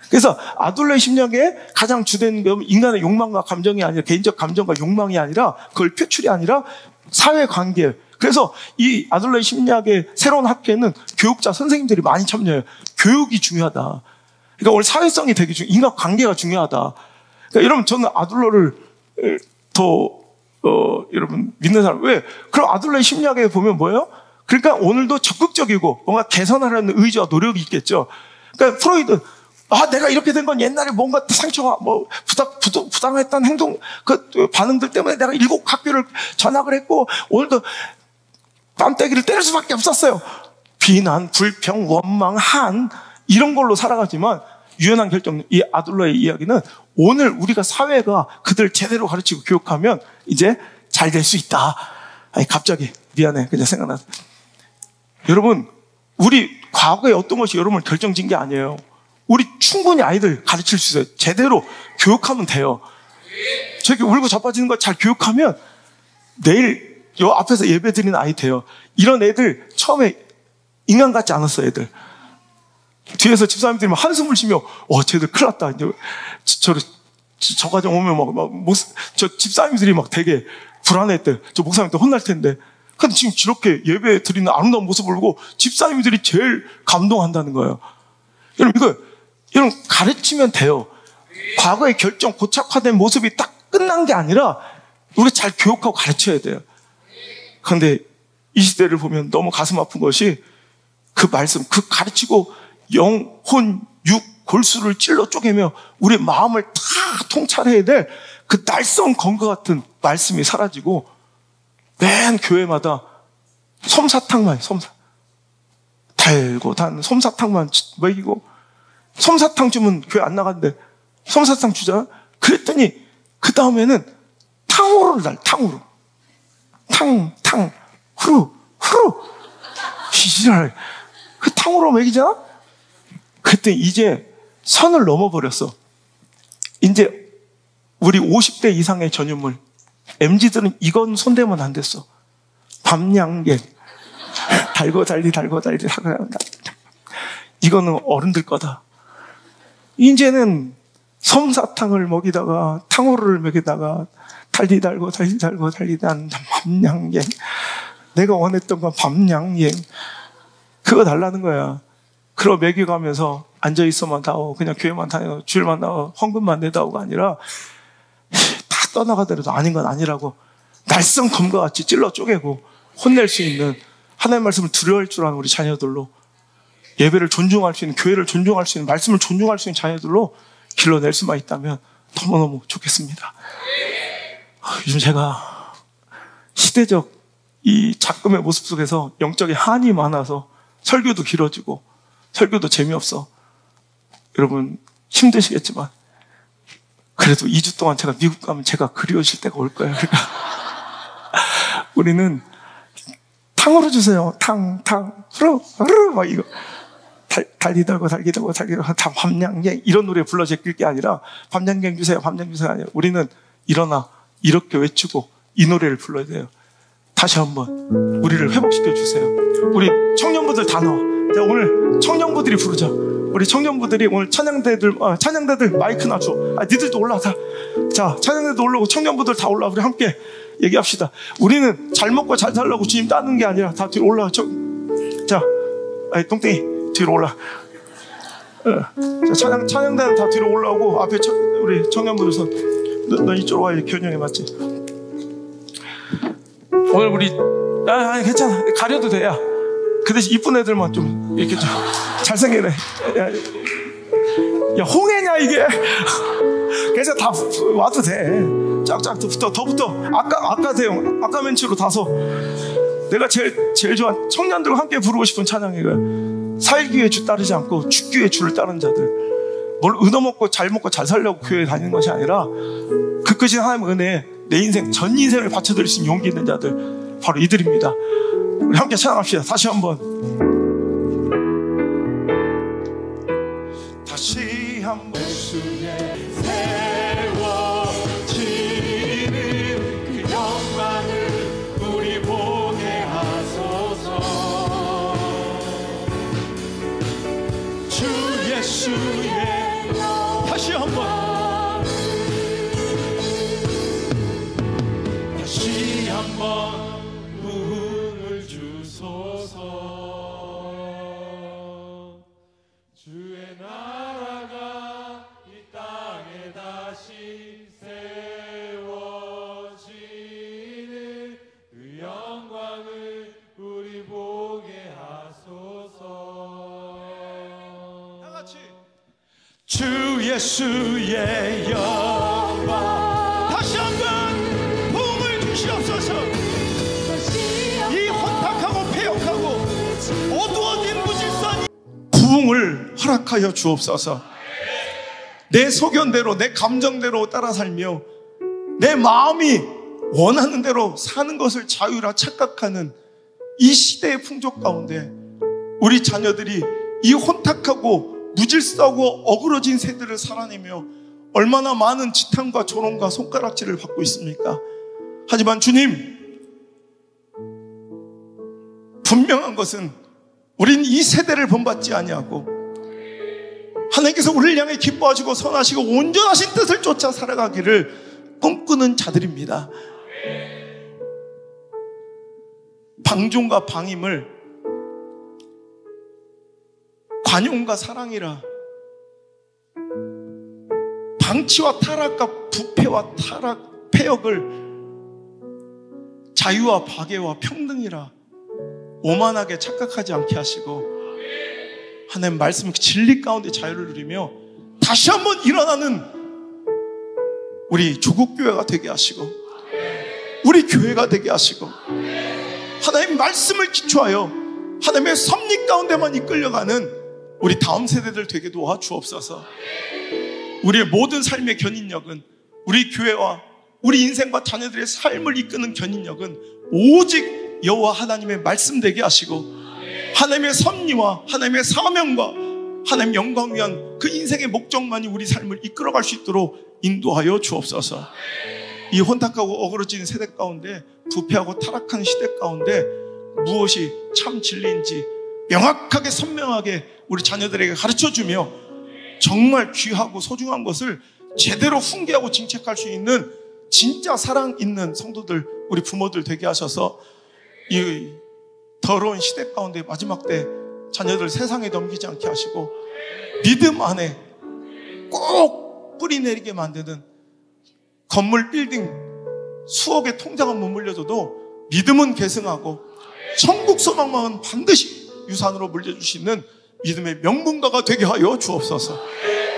그래서 아둘러의 심리학의 가장 주된 건 인간의 욕망과 감정이 아니라 개인적 감정과 욕망이 아니라 그걸 표출이 아니라 사회관계. 그래서 이 아둘러의 심리학의 새로운 학회는 교육자 선생님들이 많이 참여해요. 교육이 중요하다. 그러니까 오늘 사회성이 되게 중요하다. 인간관계가 중요하다. 그러니까 여러분 저는 아둘러를 더 여러분 믿는 사람 왜? 그럼 아둘러의 심리학에 보면 뭐예요? 그러니까 오늘도 적극적이고 뭔가 개선하려는 의지와 노력이 있겠죠. 그러니까 프로이드 내가 이렇게 된 건 옛날에 뭔가 상처가, 부당했던 행동, 반응들 때문에 내가 7학교를 전학을 했고, 오늘도 뺨때기를 때릴 수밖에 없었어요. 비난, 불평, 원망, 한, 이런 걸로 살아가지만, 유연한 결정, 이 아둘러의 이야기는 오늘 우리가 사회가 그들 제대로 가르치고 교육하면 이제 잘 될 수 있다. 갑자기, 미안해. 그냥 생각나서. 여러분, 우리 과거에 어떤 것이 여러분을 결정진 게 아니에요. 우리 충분히 아이들 가르칠 수 있어요. 제대로 교육하면 돼요. 저렇게 울고 자빠지는 거 잘 교육하면 내일 요 앞에서 예배 드리는 아이 돼요. 이런 애들 처음에 인간 같지 않았어, 애들. 뒤에서 집사님들이 막 한숨을 쉬며, 쟤들 큰일 났다. 이제 저 가정 오면 저 집사님들이 막 되게 불안했대. 저 목사님한테 혼날 텐데. 근데 지금 저렇게 예배 드리는 아름다운 모습을 보고 집사님들이 제일 감동한다는 거예요. 여러분, 가르치면 돼요. 과거의 결정, 고착화된 모습이 딱 끝난 게 아니라 우리가 잘 교육하고 가르쳐야 돼요. 그런데 이 시대를 보면 너무 가슴 아픈 것이 그 말씀, 그 가르치고 영, 혼, 육, 골수를 찔러 쪼개며 우리 마음을 다 통찰해야 될 그 날성 검과 같은 말씀이 사라지고 맨 교회마다 솜사탕만, 달고 단 솜사탕만 먹이고, 솜사탕 주면 교회 안 나간대. 솜사탕 주잖아? 그랬더니 그 다음에는 탕후루를 달, 탕후루. 후루. 지랄. 그 탕후루 먹이잖아? 그랬더니 이제 선을 넘어버렸어. 이제 우리 50대 이상의 전유물, MZ들은 이건 손대면 안 됐어. 밤양갱. 달고 달리. 이거는 어른들 거다. 이제는 솜사탕을 먹이다가, 탕후루를 먹이다가, 달리 달고 난 밤양갱. 내가 원했던 건 밤양갱. 그거 달라는 거야. 그러 먹여가면서 앉아있어만 다오, 그냥 교회만 다녀, 주일만 나와, 헌금만 내다오가 아니라 다 떠나가더라도 아닌 건 아니라고 날성 검과 같이 찔러 쪼개고 혼낼 수 있는, 하나님의 말씀을 두려워할 줄 아는 우리 자녀들로, 예배를 존중할 수 있는, 교회를 존중할 수 있는, 말씀을 존중할 수 있는 자녀들로 길러낼 수만 있다면 너무너무 좋겠습니다. 요즘 제가 시대적 이 작금의 모습 속에서 영적인 한이 많아서 설교도 길어지고 설교도 재미없어. 여러분 힘드시겠지만 그래도 2주 동안 제가 미국 가면 제가 그리워질 때가 올 거예요. 그러니까 우리는 탕으로 주세요. 탕, 후루, 막 이거. 달리 달고 밤양갱 이런 노래 불러 제낄 게 아니라 밤양갱 주세요 아니라 우리는 일어나 이렇게 외치고 이 노래를 불러야 돼요. 다시 한번 우리를 회복시켜 주세요. 우리 청년부들 다 나와. 자, 오늘 청년부들이 부르자. 우리 청년부들이 오늘 찬양대들 마이크 놔줘. 니들도 올라와. 자, 찬양대도 올라오고 청년부들 다 올라와. 우리 함께 얘기합시다. 우리는 잘 먹고 잘 살려고 주님 따는 게 아니라 다 뒤로 올라와. 자, 똥땡이 뒤로 올라. 자, 찬양대는 다 뒤로 올라오고 앞에 우리 청년부들 손. 너 이쪽으로 와. 교훈형에 맞지? 오늘 우리 괜찮아. 가려도 돼. 야, 그 대신 이쁜 애들만 좀 이렇게 좀 잘생기네. 야, 홍해냐 이게? 그래서 다 와도 돼. 쫙쫙 더 붙어. 아까 대용, 아까 멘트로 다서. 내가 제일 좋아하는 청년들과 함께 부르고 싶은 찬양이가 살기에 주 따르지 않고 죽기에 주를 따르는 자들. 뭘 얻어먹고 잘 먹고 잘 살려고 교회에 다니는 것이 아니라 그 끝인 하나님의 은혜에 내 인생 전 인생을 바쳐드릴 수 있는 용기 있는 자들, 바로 이들입니다. 우리 함께 찬양합시다. 다시 한번. 다시 한번 예수의 세워지는 그 영광을 우리 보게 하소서. 주 예수의 다시 한번 부흥을 주소서. 예수의 영광. 다시 한번 부흥을 주시옵소서. 이 혼탁하고 폐역하고 어두워진 무질서한 부흥을 허락하여 주옵소서. 내 소견대로 내 감정대로 따라 살며 내 마음이 원하는 대로 사는 것을 자유라 착각하는 이 시대의 풍족 가운데 우리 자녀들이 이 혼탁하고 무질서하고 어그러진 세대를 살아내며 얼마나 많은 지탄과 조롱과 손가락질을 받고 있습니까? 하지만 주님, 분명한 것은 우린 이 세대를 본받지 아니하고 하나님께서 우리를 향해 기뻐하시고 선하시고 온전하신 뜻을 쫓아 살아가기를 꿈꾸는 자들입니다. 방종과 방임을 관용과 사랑이라, 방치와 타락과 부패와 타락, 폐역을 자유와 박애와 평등이라 오만하게 착각하지 않게 하시고 하나님 말씀의 진리 가운데 자유를 누리며 다시 한번 일어나는 우리 조국교회가 되게 하시고 우리 교회가 되게 하시고 하나님 말씀을 기초하여 하나님의 섭리 가운데만 이끌려가는 우리 다음 세대들 되게 도와주옵소서. 우리의 모든 삶의 견인력은 우리 교회와 우리 인생과 자녀들의 삶을 이끄는 견인력은 오직 여호와 하나님의 말씀 되게 하시고 하나님의 섭리와 하나님의 사명과 하나님의 영광 위한 그 인생의 목적만이 우리 삶을 이끌어갈 수 있도록 인도하여 주옵소서. 이 혼탁하고 어그러진 세대 가운데 부패하고 타락한 시대 가운데 무엇이 참 진리인지 명확하게 선명하게 우리 자녀들에게 가르쳐주며 정말 귀하고 소중한 것을 제대로 훈계하고 징책할 수 있는 진짜 사랑 있는 성도들, 우리 부모들 되게 하셔서 이 더러운 시대 가운데 마지막 때 자녀들 세상에 넘기지 않게 하시고 믿음 안에 꼭 뿌리 내리게 만드는 건물 빌딩 수억의 통장은 못 물려줘도 믿음은 계승하고 천국 소망만은 반드시 유산으로 물려주시는 믿음의 명문가가 되게 하여 주옵소서.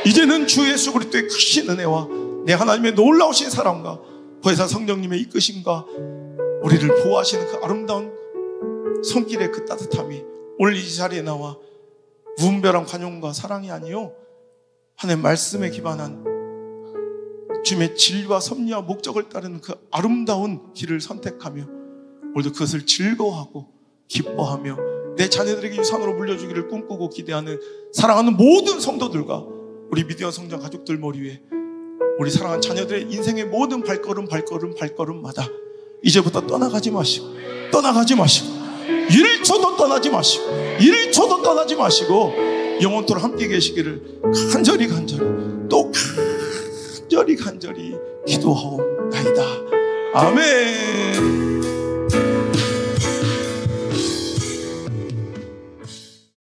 이제는 주 예수 그리스도의 크신 은혜와 내 하나님의 놀라우신 사랑과 보혜사 성령님의 이끄심과 우리를 보호하시는 그 아름다운 손길의 그 따뜻함이 오늘 이 자리에 나와 무분별한 관용과 사랑이 아니요 하나님의 말씀에 기반한 주님의 진리와 섭리와 목적을 따르는 그 아름다운 길을 선택하며 오늘도 그것을 즐거워하고 기뻐하며 내 자녀들에게 유산으로 물려주기를 꿈꾸고 기대하는 사랑하는 모든 성도들과 우리 미디어 성장 가족들 머리 위에 우리 사랑하는 자녀들의 인생의 모든 발걸음마다 이제부터 떠나가지 마시고 1초도 떠나지 마시고 1초도 떠나지 마시고 영원토록 함께 계시기를 간절히 또 간절히 기도하옵나이다. 아멘.